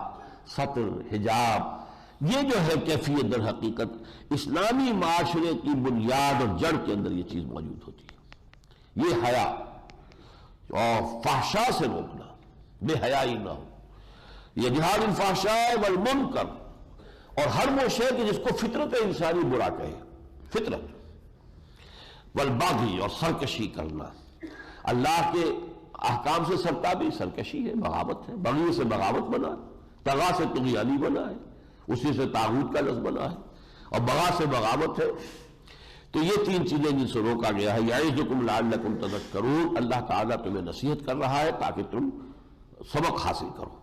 ستر، حجاب، یہ جو ہے کیفیت در حقیقت اسلامی معاشرے کی بنیاد اور جڑ کے اندر یہ چیز موجود ہوتی ہے. یہ حیا اور فحشاء سے روکنا، بے حیائی نہ ہو. یہ جہاد الفحشاء والمنکر، اور ہر وہ شے کہ جس کو فطرت انسانی برا کہے، فطرت، والبغی، اور سرکشی کرنا. اللہ کے احکام سے سرتابی سرکشی ہے، بغاوت ہے. بغی سے بغاوت بنا ہے، طغا سے طغیانی بنا ہے، اسی سے طاغوت کا لفظ بنا ہے، اور بغا سے بغاوت ہے. تو یہ تین چیزیں جن سے روکا گیا ہے. یعظکم لعلکم تذکرون، اللہ تعالیٰ تمہیں نصیحت کر رہا ہے تاکہ تم سبق حاصل کرو.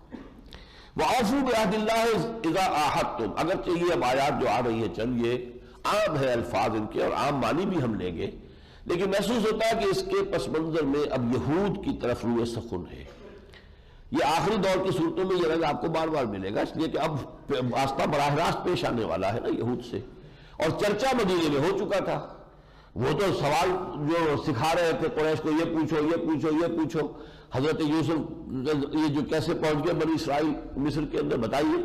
وَأَوْفُوا بِعَهْدِ اللَّهِ إِذَا عَاهَدتُّمْ، اگرچہ یہ اب آیات جو آ رہی ہے چلیے عام ہے الفاظ ان کے اور عام معنی بھی ہم لیں گے، لیکن محسوس ہوتا ہے کہ اس کے پس منظر میں اب یہود کی طرف روئے سخن ہے. یہ آخری دور کی صورتوں میں یہ رنگ آپ کو بار بار ملے گا، اس لیے کہ اب واسطہ براہ راست پیش آنے والا ہے نا یہود سے. اور چرچا مدینے میں ہو چکا تھا، وہ تو سوال جو سکھا رہے تھے قریش کو، یہ پوچھو یہ پوچھو یہ پوچھو، حضرت یوسف یہ جو کیسے پہنچ گئے بنی اسرائیل مصر کے اندر، بتائیے.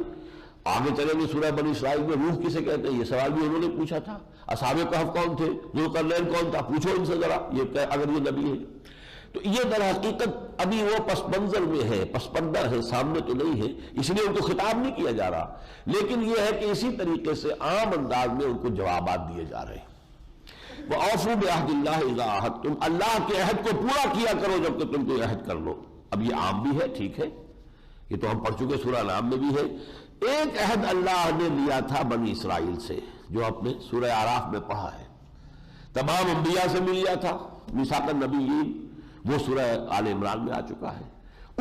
آگے چلیں گے سورہ بنی اسرائیل میں روح کسے کہتے ہیں، یہ سوال بھی انہوں نے پوچھا تھا. اصحاب کہف کون تھے، ذوالقرنین کون تھا، پوچھو ان سے ذرا یہ اگر یہ نبی ہے. تو یہ در حقیقت ابھی وہ پس منظر میں ہے، پس پردہ ہے، سامنے تو نہیں ہے، اس لیے ان کو خطاب نہیں کیا جا رہا. لیکن یہ ہے کہ اسی طریقے سے عام انداز میں ان کو جوابات دیے جا رہے ہیں. وَأَوْفُوا بِعَهْدِ اللَّهِ إِذَا عَاهَدتُّمْ، اللہ کے عہد کو پورا کیا کرو جب کہ تم کوئی عہد کر لو. اب یہ عام بھی ہے، ٹھیک ہے، یہ تو ہم پڑھ چکے سورہ نام میں بھی ہے. ایک عہد اللہ نے لیا تھا بنی اسرائیل سے جو آپ نے سورہ اعراف میں پڑھا ہے، تمام انبیاء سے مل لیا تھا میثاق النبیین، وہ سورہ آل عمران میں آ چکا ہے.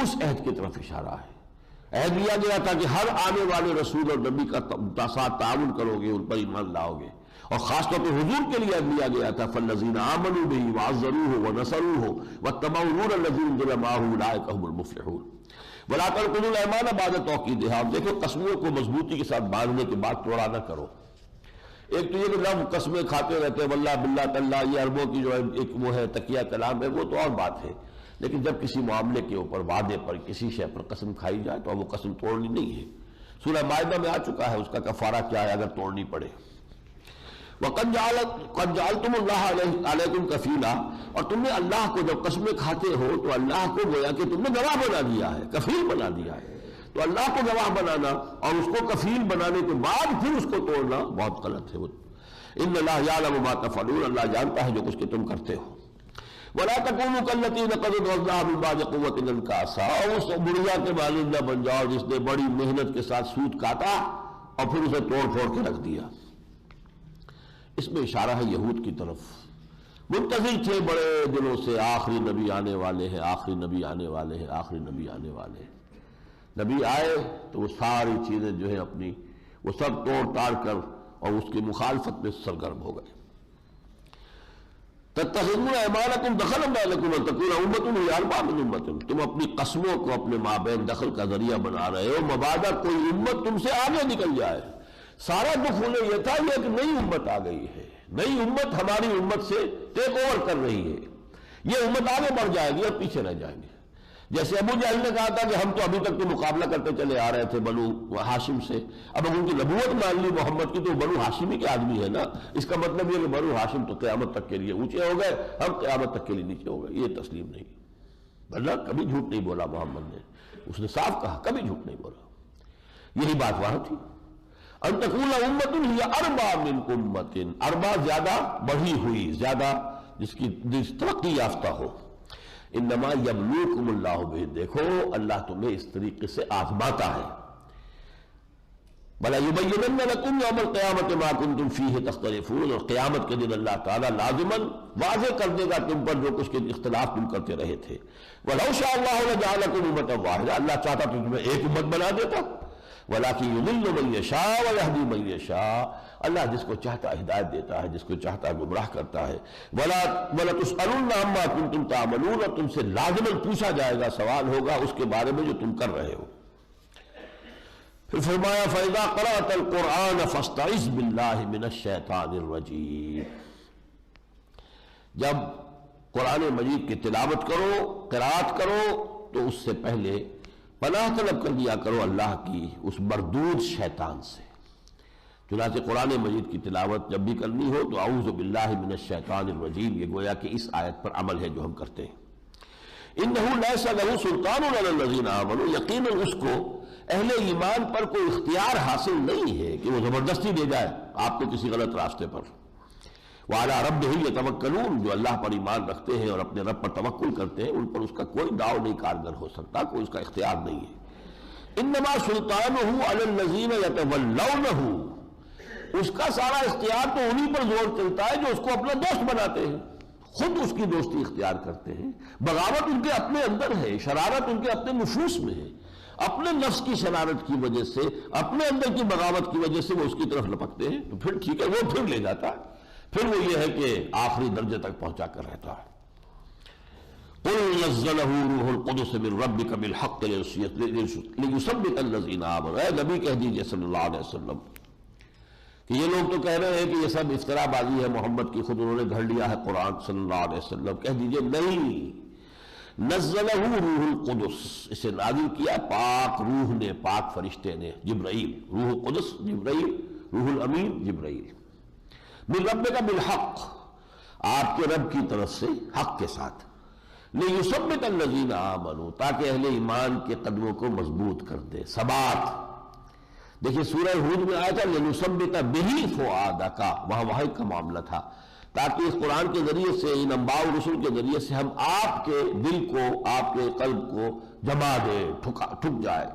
اس عہد کی طرف اشارہ ہے. عہد لیا گیا تھا کہ ہر آنے والے رسول اور نبی کا ساتھ تعاون کرو گے، ان پر ایمان لاؤ گے، اور خاص طور پہ حضور کے لیے عہد لیا گیا تھا فالذین آمنوا بہ وعزروہ ونصروہ واتبعوا النور الذی انزل معہ اولئک هم المفلحون ولا تنقضوا الایمان بعد توکیدها. دیکھو قسموں کو مضبوطی کے ساتھ باندھنے کے بعد توڑا نہ کرو. ایک تو یہ کہ لفظ قسمیں کھاتے رہتے ہیں واللہ باللہ تاللہ، یہ عربوں کی جو ایک وہ ہے تقیہ کلام ہے، وہ تو اور بات ہے. لیکن جب کسی معاملے کے اوپر، وعدے پر، کسی شے پر قسم کھائی جائے تو وہ قسم توڑنی نہیں ہے. سورہ مائدہ میں آ چکا ہے اس کا کفارہ کیا ہے اگر توڑنی پڑے. وَقَدْ جَعَلْتُمُ اللَّهَ عَلَيْكُمْ كَفِيلًا، اور تم نے اللہ کو جب قسمیں کھاتے ہو تو اللہ کو گویا کہ تم نے گواہ بنا دیا ہے، کفیل بنا دیا ہے. تو اللہ کو گواہ بنانا اور اس کو کفیل بنانے کے بعد پھر اس کو توڑنا بہت غلط ہے. ان اللہ یعلم ما تفعلون، اللہ جانتا ہے جو کچھ کہ تم کرتے ہو. ولا تکونوا کالتی نقضت غزلها من بعد قوة انکاسا، اور اس بڑھیا کے مانند نہ بن جاؤ جس نے بڑی محنت کے ساتھ سود کاٹا اور پھر اسے توڑ پھوڑ کے رکھ دیا. اس میں اشارہ ہے یہود کی طرف. منتظر تھے بڑے دنوں سے آخری نبی آنے والے ہیں، آخری نبی آنے والے ہیں، آخری نبی آنے والے ہیں. نبی آئے تو وہ ساری چیزیں جو ہے اپنی وہ سب توڑ تاڑ کر اور اس کی مخالفت میں سرگرم ہو گئے. تتخذون ایمانکم دخلا بینکم ان تکون امۃ ہی اربع من امۃ، تم اپنی قسموں کو اپنے مابین دخل کا ذریعہ بنا رہے ہو مبادا کوئی امت تم سے آگے نکل جائے. سارا دکھ انہیں یہ تھا یہ ایک نئی امت آ گئی ہے، نئی امت ہماری امت سے ٹیک اوور کر رہی ہے، یہ امت آگے بڑھ جائے گی اور پیچھے رہ جائیں گے. جیسے ابو جہل نے کہا تھا کہ ہم تو ابھی تک تو مقابلہ کرتے چلے آ رہے تھے بنو ہاشم سے، اب ان کی نبوت مان لی محمد کی تو بنو ہاشمی کے آدمی ہے نا، اس کا مطلب یہ کہ بنو ہاشم تو قیامت تک کے لیے اونچے ہو گئے، ہم قیامت تک کے لیے نیچے ہو گئے. یہ تسلیم نہیں. اللہ کبھی جھوٹ نہیں بولا محمد نے، اس نے صاف کہا کبھی جھوٹ نہیں بولا. یہی بات وہاں تھی. ان تکون امۃ ہی اربع من امۃ، اربع زیادہ بڑھی ہوئی، زیادہ جس کی ترقی یافتہ ہو. انما یبلوکم اللہ بہ، دیکھو اللہ تمہیں اس طریقے سے آزماتا ہے. بلا یبینن لکم یوم القیامۃ ما کنتم فیہ تختلفون، اور قیامت کے دن اللہ تعالیٰ لازماً واضح کر دے گا تم پر جو کچھ کے اختلاف تم کرتے رہے تھے. ولو شاء اللہ لجعلکم امۃ واحدہ، اللہ چاہتا تو تمہیں ایک امت بنا دیتا. ولکن یضل من یشاء ویہدی من یشاء، اللہ جس کو چاہتا ہدایت دیتا ہے، جس کو چاہتا گمراہ کرتا ہے. وَلَتُسْأَلُنَّ عَمَّا كُنتُمْ تَعْمَلُونَ، اور تم سے لازماً پوچھا جائے گا، سوال ہوگا اس کے بارے میں جو تم کر رہے ہو. پھر فرمایا فَإِذَا قَرَأْتَ الْقُرْآنَ فَاسْتَعِذْ بِاللَّهِ مِنَ الشَّيْطَانِ الرَّجِيمِ، جب قرآن مجید کی تلاوت کرو، قرات کرو، تو اس سے پہلے پناہ طلب کر لیا کرو اللہ کی اس مردود شیطان سے. چنانچہ قرآن مجید کی تلاوت جب بھی کرنی ہو تو اعوذ باللہ من الشیطان الرجیم، یہ گویا کہ اس آیت پر عمل ہے جو ہم کرتے ہیں. انہ لیس لہ سلطان علی الذین آمنوا، یقیناً اس کو اہل ایمان پر کوئی اختیار حاصل نہیں ہے کہ وہ زبردستی لے جائے آپ کو کسی غلط راستے پر. وعلی ربہم یتوکلون، جو اللہ پر ایمان رکھتے ہیں اور اپنے رب پر توکل کرتے ہیں ان پر اس کا کوئی داؤ نہیں کارگر ہو سکتا، کوئی اس کا اختیار نہیں ہے. انما سلطانہ علی الذین یتولونہ، اس کا سارا اختیار تو انہی پر زور چلتا ہے جو اس کو اپنا دوست بناتے ہیں، خود اس کی دوستی اختیار کرتے ہیں. بغاوت ان کے اپنے اندر ہے، شرارت ان کے اپنے نفوس میں ہے، اپنے نفس کی شرارت کی وجہ سے، اپنے اندر کی بغاوت کی وجہ سے وہ اس کی طرف لپکتے ہیں. تو پھر ٹھیک ہے، وہ پھر لے جاتا ہے، پھر وہ یہ ہے کہ آخری درجے تک پہنچا کر رہتا ہے. قُلْ نَزَّلَهُ رُوحُ الْقُدُسُ مِنْ رَبِّكَ بِالْحَقِّ لِيُثَبِّتَ الَّذِينَ آمَنُوا، اے نبی کہہ دیجئے صلی اللہ علیہ وسلم کہ یہ لوگ تو کہہ رہے ہیں کہ یہ سب افطرا بازی ہے محمد کی، خود انہوں نے گھڑ لیا ہے قرآن صلی اللہ علیہ وسلم. کہہ دیجئے نہیں، نزلہ روح القدس، اسے نازل کیا پاک روح نے، پاک فرشتے نے، جبرائیل، روح القدس جبرائیل، روح الامین جبرائیل، من ربک بالحق، آپ کے رب کی طرف سے حق کے ساتھ، لیثبت الذین آمنوا، تاکہ اہل ایمان کے قدموں کو مضبوط کر دے، ثبات۔ دیکھیں سورہ ہود میں آیا تھا لنثبت بہ فؤادک، وہاں وحی کا معاملہ تھا، تاکہ اس قرآن کے ذریعے سے، ان انباء و رسل کے ذریعے سے ہم آپ کے دل کو، آپ کے قلب کو جما دیں، ٹھک جائے۔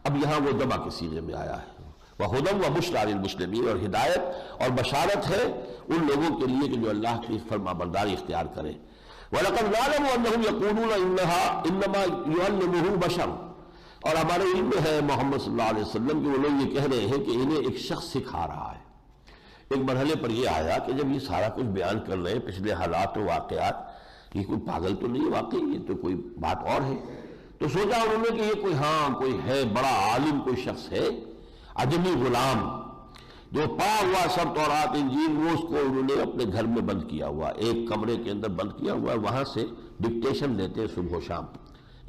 اب یہاں وہ جمع کے صیغے میں آیا ہے، وَہُدًى وَبُشْرَىٰ لِلْمُسْلِمِينَ، اور ہدایت اور بشارت ہے ان لوگوں کے لیے کہ جو اللہ کی فرما برداری اختیار کریں۔ وَلَقَدْ نَعْلَمُ أَنَّهُمْ يَقُولُونَ إِنَّمَا يُعَلِّمُهُ بشر، اور ہمارے علم میں ہے محمد صلی اللہ علیہ وسلم کہ وہ لوگ یہ کہہ رہے ہیں کہ انہیں ایک شخص سکھا رہا ہے۔ ایک مرحلے پر یہ آیا کہ جب یہ سارا کچھ بیان کر رہے ہیں پچھلے حالات و واقعات، یہ کوئی پاگل تو نہیں واقعی، یہ تو کوئی بات اور ہے، تو سوچا انہوں نے کہ یہ کوئی ہے بڑا عالم، کوئی شخص ہے، عجمی غلام جو پا ہوا سب تورات انجیل، وہ اس کو انہوں نے اپنے گھر میں بند کیا ہوا، ایک کمرے کے اندر بند کیا ہوا، وہاں سے ڈکٹیشن لیتے ہیں صبح و شام۔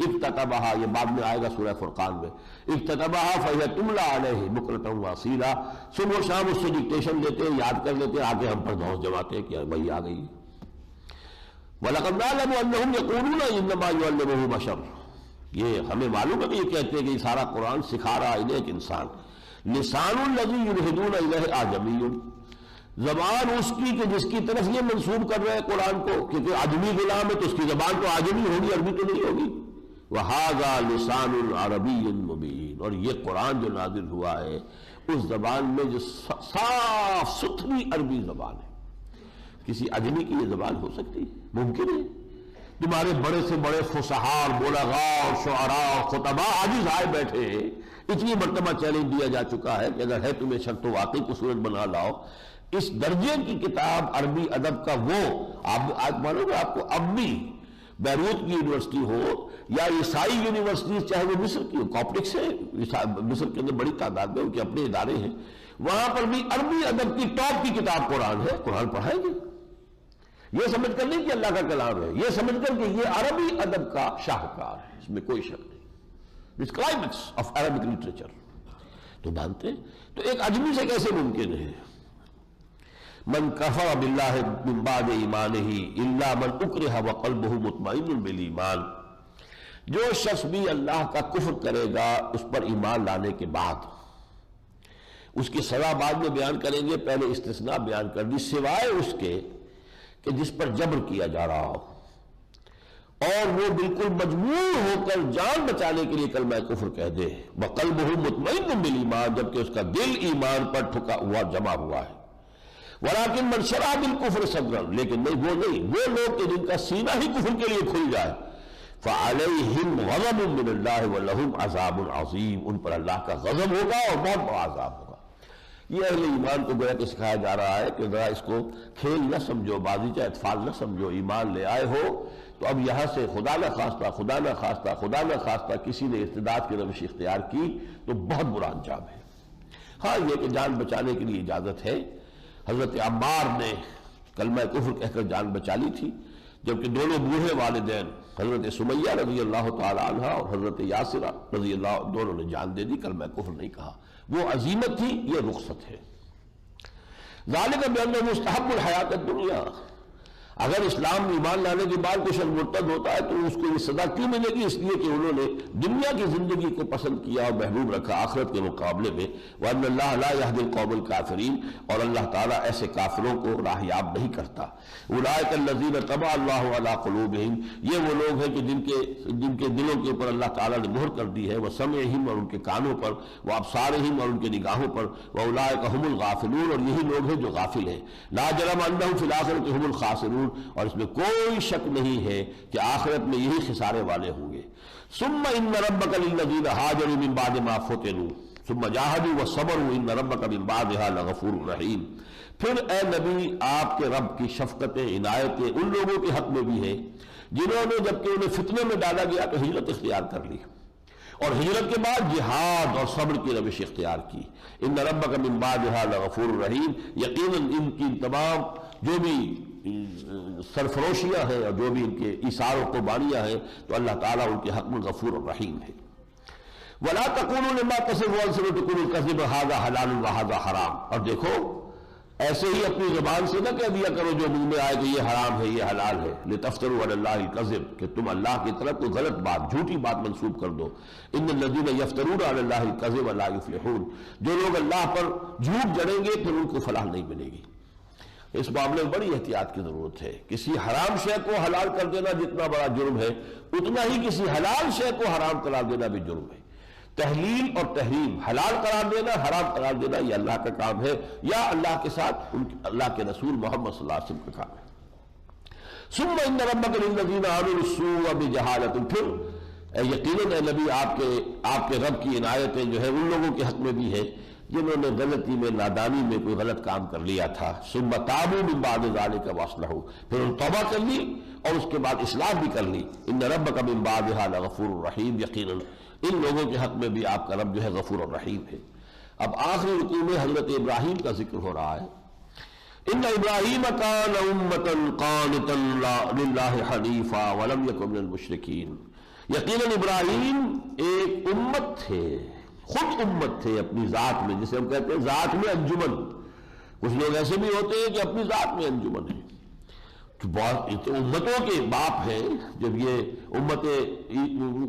اکتتبہا، یہ بعد میں آئے گا سورہ فرقان میں، اکتتبہا فہی تملی علیہ بکرۃ واصیلا، صبح و شام اس سے ڈکٹیشن لیتے ہیں، یاد کر لیتے ہیں، آگے ہم پر دھوس جماتے ہیں کہ وہی آ گئی۔ وَلَقَدْ نَعْلَمُ أَنَّهُمْ يَقُولُونَ إِنَّمَا يُعَلِّمُهُ بشر، یہ ہمیں معلوم ہے کہ یہ کہتے ہیں کہ یہ سارا قرآن سکھا رہا ہے ایک انسان۔ لسان الذی یلحدون الیہ اعجمی، زبان اس کی کہ جس کی طرف یہ منسوب کر رہے ہیں قرآن کو، کیونکہ عجمی غلام ہے تو اس کی زبان تو عجمی ہوگی، عربی تو نہیں ہوگی۔ وَهَذَا لِسَانٌ عَرَبِيٌّ مُبِينٌ، اور یہ قرآن جو نازل ہوا ہے اس زبان میں جو صاف ستھری عربی زبان ہے، کسی عجمی کی یہ زبان ہو سکتی ہے؟ ممکن ہے؟ تمہارے بڑے سے بڑے فصحاء، بلغاء، شعراء، خطباء عاجز آئے بیٹھے ہیں، اتنی مرتبہ چیلنج دیا جا چکا ہے کہ اگر ہے تمہیں شک تو واقعی کو صورت بنا لاؤ۔ اس درجے کی کتاب عربی ادب کا، وہ آپ مانو گے آپ کو اب بھی بیروت کی یونیورسٹی ہو یا عیسائی یونیورسٹی، چاہے وہ مصر کی ہو، کاپٹکس ہے مصر کے اندر بڑی تعداد میں، ان کے اپنے ادارے ہیں، وہاں پر بھی عربی ادب کی ٹاپ کی کتاب قرآن ہے، قرآن پڑھائیں گے، یہ سمجھ کر نہیں کہ اللہ کا کلام ہے، یہ سمجھ کر کہ یہ عربی ادب کا شاہکار ہے، اس میں کوئی شک نہیں، دس کلائمیکس آف عربک لٹریچر، تو مانتے ہیں۔ تو ایک عجمی سے کیسے ممکن ہے؟ من کفر باللہ من بعد ایمانہ الا من اکرہ وقلبہ مطمئن بالایمان، جو شخص بھی اللہ کا کفر کرے گا اس پر ایمان لانے کے بعد، اس کی سزا بعد میں بیان کریں گے، پہلے استثناء بیان کر دی، سوائے اس کے کہ جس پر جبر کیا جا رہا ہو اور وہ بالکل مجبور ہو کر جان بچانے کے لیے کلمہ کفر کہہ دے، وقلبہ مطمئن بالایمان، جبکہ اس کا دل ایمان پر ٹھکا ہوا جمع ہوا ہے، ولیکن من شرح بالکفر صدرا، لیکن نہیں وہ لوگ کہ جن کا سینہ ہی کفر کے لیے کھل جائے، فعلیہم غضب من اللہ ولہم عذاب عظیم، ان پر اللہ کا غضب ہوگا اور بہت بڑا عذاب ہوگا۔ یہ اہل ایمان کو گویا کہ سکھایا جا رہا ہے کہ ذرا اس کو کھیل نہ سمجھو، بازیچہ اطفال نہ سمجھو، ایمان لے آئے ہو تو اب یہاں سے خدا نہ خواستہ کسی نے ارتداد کی روش اختیار کی تو بہت برا انجام ہے۔ ہاں یہ کہ جان بچانے کے لیے اجازت ہے، حضرت عمار نے کلمہ کفر کہہ کر جان بچا لی تھی، جبکہ دونوں بوڑھے والدین حضرت سمیہ رضی اللہ تعالی عنہ اور حضرت یاسرہ رضی اللہ، دونوں نے جان دے دی، کلمہ کفر نہیں کہا، وہ عزیمت تھی، یہ رخصت ہے۔ ذالک بأنہ مستحب الحیات الدنیا، اگر اسلام میں ایمان لانے کے بعد کوئی شخص مرتد ہوتا ہے تو اس کو یہ سزا کیوں ملے گی؟ اس لیے کہ انہوں نے دنیا کی زندگی کو پسند کیا اور محبوب رکھا آخرت کے مقابلے میں، وَأَنَّ اللَّهَ لَا يَهْدِي الْقَوْمَ الْكَافِرِينَ، اور اللہ تعالیٰ ایسے کافروں کو راہیاب نہیں کرتا۔ أُولَٰئِكَ الَّذِينَ طَبَعَ اللَّهُ عَلَىٰ قُلُوبِهِمْ، یہ وہ لوگ ہیں کہ جن کے دلوں کے اوپر اللہ تعالیٰ نے مہر کر دی ہے، وَسَمْعِهِمْ، اور ان کے کانوں پر، وَأَبْصَارِهِمْ، اور ان کے نگاہوں پر، وَأُولَٰئِكَ هُمُ الْغَافِلُونَ، اور یہی لوگ ہیں جو غافل ہیں، لَا جَرَمَ أَنَّهُمْ فِي الْآخِرَةِ هُمُ الْخَاسِرُونَ، اور اس میں کوئی شک نہیں ہے کہ آخرت میں یہی خسارے والے ہوں گے۔ ثم ان ربک للذین ہاجروا من بعد ما فتنوا ثم جاہدوا وصبروا ان ربک من بعدها لغفور رحیم، پھر اے نبی آپ کے رب کی شفقتیں، عنایتیں ان لوگوں کے حق میں بھی ہیں جنہوں نے جبکہ انہیں فتنے میں ڈالا گیا تو ہجرت اختیار کر لی، اور ہجرت کے بعد جہاد اور صبر کی روش اختیار کی۔ ان ربک من بعدها لغفور رحیم، یقیناً ان کی تمام جو بھی سرفروشیاں ہیں اور جو بھی ان کے ایثار و قربانیاں ہیں، تو اللہ تعالیٰ ان کے حق میں غفور الرحیم ہے۔ وَلَا تَقُولُوا لِمَا تَصِفُ أَلْسِنَتُكُمُ الْكَذِبَ هَذَا حَلَالٌ وَهَذَا حَرَامٌ، اور دیکھو ایسے ہی اپنی زبان سے نہ کہہ دیا کرو جو منہ میں آئے کہ یہ حرام ہے یہ حلال ہے، لِتَفْتَرُوا عَلَى اللَّهِ الْكَذِبَ، کہ تم اللہ کی طرف کوئی غلط بات، جھوٹی بات منسوب کر دو۔ إِنَّ الَّذِينَ يَفْتَرُونَ عَلَى اللَّهِ الْكَذِبَ لَا يُفْلِحُونَ، جو لوگ اللہ پر جھوٹ جڑیں گے پھر ان کو فلاح نہیں ملے گی۔ اس معاملے میں بڑی احتیاط کی ضرورت ہے۔ کسی حرام شے کو حلال کر دینا جتنا بڑا جرم ہے، اتنا ہی کسی حلال شے کو حرام قرار دینا بھی جرم ہے۔ تحلیل اور تحریم، حلال قرار دینا حرام قرار دینا، یہ اللہ کا کام ہے، یا اللہ کے ساتھ اللہ کے رسول محمد صلی اللہ علیہ وسلم کا کام ہے۔ ثم ان ربک للذین عملوا السوء بجہالۃ، پھر یقیناً اے نبی آپ کے رب کی عنایتیں جو ہے ان لوگوں کے حق میں بھی ہے جنہوں نے غلطی میں نادانی میں کوئی غلط کام کر لیا تھا۔ ثم تابوا من بعد ذلک واصلحوا، پھر انہوں نے توبہ کر لی اور اس کے بعد اصلاح بھی کر لی۔ ان ربک من بعدها لغفور الرحیم، یقیناً ان لوگوں کے حق میں بھی آپ کا رب جو ہے غفور الرحیم ہے۔ اب آخری رکوع میں حضرت ابراہیم کا ذکر ہو رہا ہے۔ ان ابراہیم کان امۃ قانتا للہ حنیفا ولم یکن من المشرکین، یقیناً ابراہیم ایک امت تھے، خود امت تھے اپنی ذات میں، جسے ہم کہتے ہیں ذات میں انجمن۔ کچھ لوگ ایسے بھی ہوتے ہیں کہ اپنی ذات میں انجمن ہے، امتوں کے باپ ہیں۔ جب یہ امت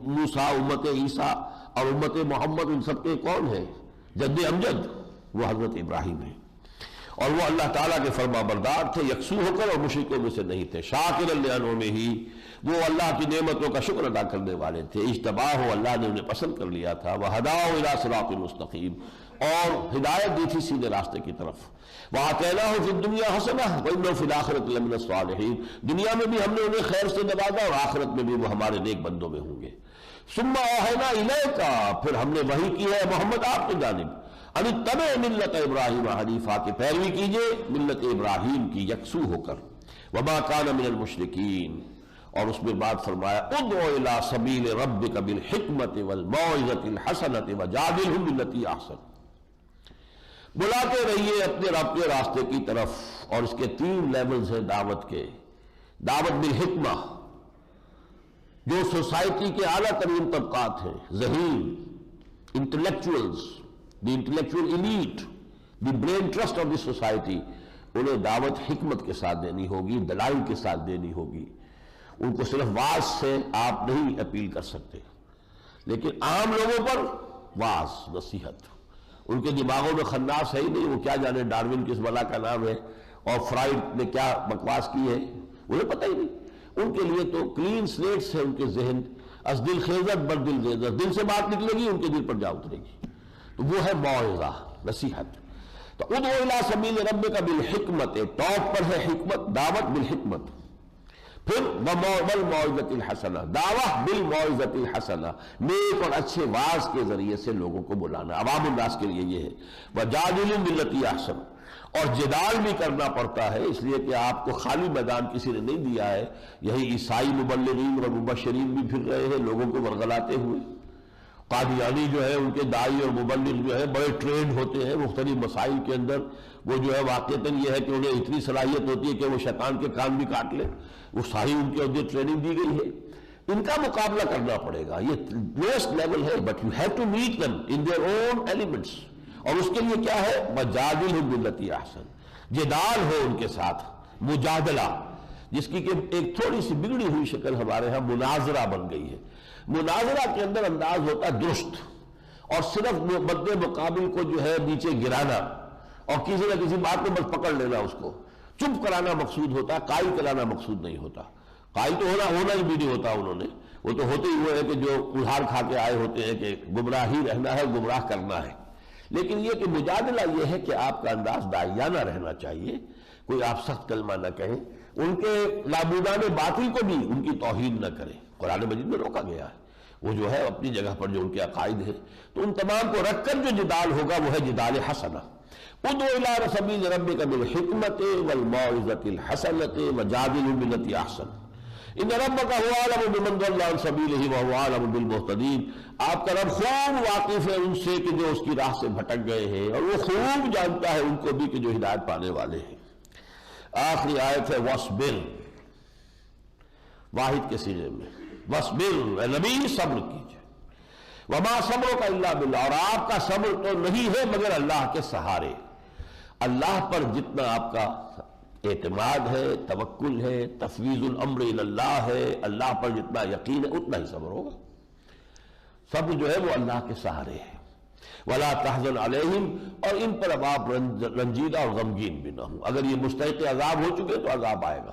موسیٰ، امت عیسیٰ اور امت محمد، ان سب کے کون ہیں؟ جد امجد وہ حضرت ابراہیم ہیں، اور وہ اللہ تعالیٰ کے فرما بردار تھے یکسو ہو کر، اور مشرکوں میں سے نہیں تھے۔ شاکرا لانعمہ، وہ اللہ کی نعمتوں کا شکر ادا کرنے والے تھے۔ اجتباہ، اللہ نے انہیں پسند کر لیا تھا۔ وہداہ الی صراط مستقیم، اور ہدایت دی تھی سیدھے راستے کی طرف۔ وآتیناہ فی الدنیا حسنہ وانہ فی الآخرۃ لمن الصالحین، دنیا میں بھی ہم نے انہیں خیر سے نوازا اور آخرت میں بھی وہ ہمارے نیک بندوں میں ہوں گے۔ ثم اوحینا الیک، پھر ہم نے وحی کی ہے محمد آپ کی جانب، ان اتبع ملت ابراہیم حنیفا، کی پیروی کیجئے ملت ابراہیم کی یکسو ہو کر۔ وما کان من المشرکین، اور اس میں بات فرمایا ادع الی سبیل ربک بالحکمۃ والموعظۃ الحسنۃ وجادلھم باللتی احسن، بلاتے رہیے اپنے رب کے راستے کی طرف، اور اس کے 3 لیولز ہیں دعوت کے۔ دعوت بالحکمہ، جو سوسائٹی کے اعلیٰ ترین طبقات ہیں، ذہین، intellectuals, the intellectual elite, the brain trust of the society, انہیں دعوت حکمت کے ساتھ دینی ہوگی، دلائل کے ساتھ دینی ہوگی۔ ان کو صرف واعظ سے آپ نہیں اپیل کر سکتے، لیکن عام لوگوں پر واعظ، نصیحت۔ ان کے دماغوں میں خناس ہے ہی نہیں، وہ کیا جانے ڈارون کس بلا کا نام ہے اور فرائڈ نے کیا بکواس کی ہے، انہیں پتہ ہی نہیں۔ ان کے لیے تو کلین سلیٹس ہے ان کے ذہن، از دل خیزت بر دل ریزت، دل سے بات نکلے گی ان کے دل پر جا اترے گی، تو وہ ہے موعظہ، نصیحت۔ تو ادعو الی سبیل ربک بالحکمت، ٹاپ پر ہے حکمت، دعوت بالحکمت۔ پھر والموعظۃ الحسنہ، دعوت بالموعظۃ الحسنہ، نیک اور اچھے واعظ کے ذریعے سے لوگوں کو بلانا، عوام الناس کے لیے یہ ہے۔ وجادلھم باللتی احسن، اور جدال بھی کرنا پڑتا ہے، اس لیے کہ آپ کو خالی میدان کسی نے نہیں دیا ہے۔ یہی عیسائی مبلغین اور مبشرین بھی پھر رہے ہیں لوگوں کو ورغلاتے ہوئے۔ قادیانی جو ہے ان کے داعی اور مبلغ جو ہے بڑے ٹرینڈ ہوتے ہیں مختلف مسائل کے اندر، وہ جو ہے واقعتاً یہ ہے کہ انہیں اتنی صلاحیت ہوتی ہے کہ وہ شیطان کے کان بھی کاٹ لیں، وہ ساری ان کے عہدے ٹریننگ دی گئی ہے۔ ان کا مقابلہ کرنا پڑے گا، یہ لوسٹ لیول ہے، but you have to meet them in their own elements، اور اس کے لیے کیا ہے؟ وجادلھم باللتی احسن، جدال ہو ان کے ساتھ، مجادلہ، جس کی کہ ایک تھوڑی سی بگڑی ہوئی شکل ہمارے ہاں مناظرہ بن گئی ہے۔ مناظرہ کے اندر انداز ہوتا ہے درست، اور صرف مد مقابل کو جو ہے نیچے گرانا اور کسی نہ کسی بات کو بس پکڑ لینا، اس کو چپ کرانا مقصود ہوتا ہے، قائل کرانا مقصود نہیں ہوتا۔ قائل تو ہونا ہی بھی نہیں ہوتا، انہوں نے وہ تو ہوتے ہی ہوئے ہیں کہ جو ادھار کھا کے آئے ہوتے ہیں کہ گمراہی رہنا ہے، گمراہ کرنا ہے۔ لیکن یہ کہ مجادلہ یہ ہے کہ آپ کا انداز داعیانہ رہنا چاہیے، کوئی آپ سخت کلمہ نہ کہیں، ان کے نابودان باطل کو بھی ان کی توہین نہ کریں، قرآن مجید میں روکا گیا ہے۔ وہ جو ہے اپنی جگہ پر جو ان کے عقائد ہیں، تو ان تمام کو رکھ کر جو جدال ہوگا وہ ہے جدال حسنہ۔ ادعو الی سبیل ربک بالحکمۃ والموعظۃ الحسنۃ وجادلھم باللتی احسن ان ربک هو اعلم بمن ضل عن سبیلہ وهو اعلم بالمہتدین، آپ کا رب خوب واقف ہے ان سے کہ جو اس کی راہ سے بھٹک گئے ہیں، اور وہ خوب جانتا ہے ان کو بھی کہ جو ہدایت پانے والے ہیں۔ آخری آیت ہے وَاصْبِرْ، واحد کے صیغے میں، وَاصْبِرْ، اے نبی صبر کیجئے، وَمَا صَبْرُكَ إِلَّا بِاللَّهِ، اور آپ کا صبر تو نہیں ہے مگر اللہ کے سہارے۔ اللہ پر جتنا آپ کا اعتماد ہے، توکل ہے، تفویض الامر الی اللہ ہے، اللہ پر جتنا یقین ہے اتنا ہی صبر ہوگا۔ صبر جو ہے وہ اللہ کے سہارے ہے۔ وَلَا تَحْزَنْ عَلَيْهِمْ، اور ان پر اب آپ رنجیدہ اور غمگین بھی نہ ہوں۔ اگر یہ مستحق عذاب ہو چکے تو عذاب آئے گا،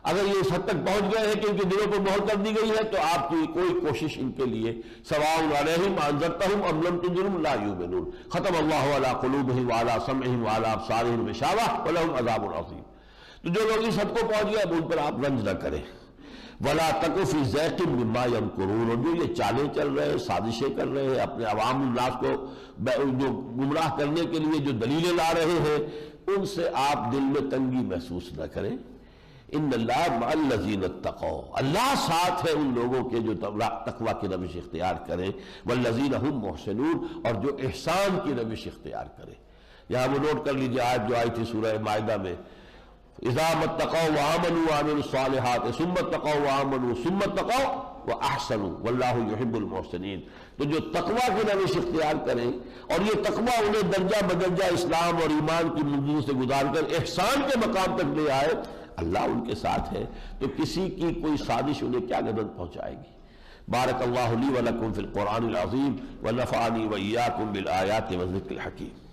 اگر یہ اس حد تک پہنچ گئے ہیں کہ ان کے دلوں پر مہر کر دی گئی ہے تو آپ کی کوئی کوشش ان کے لیے سواء علیہم انذرتہم ام لم تنذرہم لا یؤمنون، ختم اللہ علی قلوبہم وعلی سمعہم وعلی ابصارہم غشاوہ ولہم عذاب عظیم۔ تو جو لوگ اس حد کو پہنچ گئے اب ان پر آپ رنج نہ کریں۔ وَلَا تَكُ فِي ضَيْقٍ مِّمَّا يَمْكُرُونَ، اور جو یہ چالیں چل رہے ہیں، سازشیں کر رہے ہیں، اپنے عوام الناس کو جو گمراہ کرنے کے لیے جو دلیلیں لا رہے ہیں، ان سے آپ دل میں تنگی محسوس نہ کریں۔ ان اللہ مع الذین اتقوا، اللہ ساتھ ہے ان لوگوں کے جو تقوی کی روش اختیار کریں، والذین هم محسنون، اور جو احسان کی روش اختیار کریں۔ یہاں وہ نوٹ کر لیجیے آیت جو آئی تھی سورہ مائدہ میں، اذا اتقوا وآمنوا وعملوا الصالحات ثم اتقوا وآمنوا ثم اتقوا واحسنوا واللہ یحب المحسنین۔ تو جو تقوی کی روش اختیار کریں اور یہ تقوی انہیں درجہ بدرجہ اسلام اور ایمان کی منزلوں سے گزار کر احسان کے مقام تک لے آئے، اللہ ان کے ساتھ ہے، تو کسی کی کوئی سازش انہیں کیا گردن پہنچائے گی۔ بارک اللہ لی ولکم فی القرآن العظیم ونفعنی وإیاکم بالآیات والذکر الحکیم۔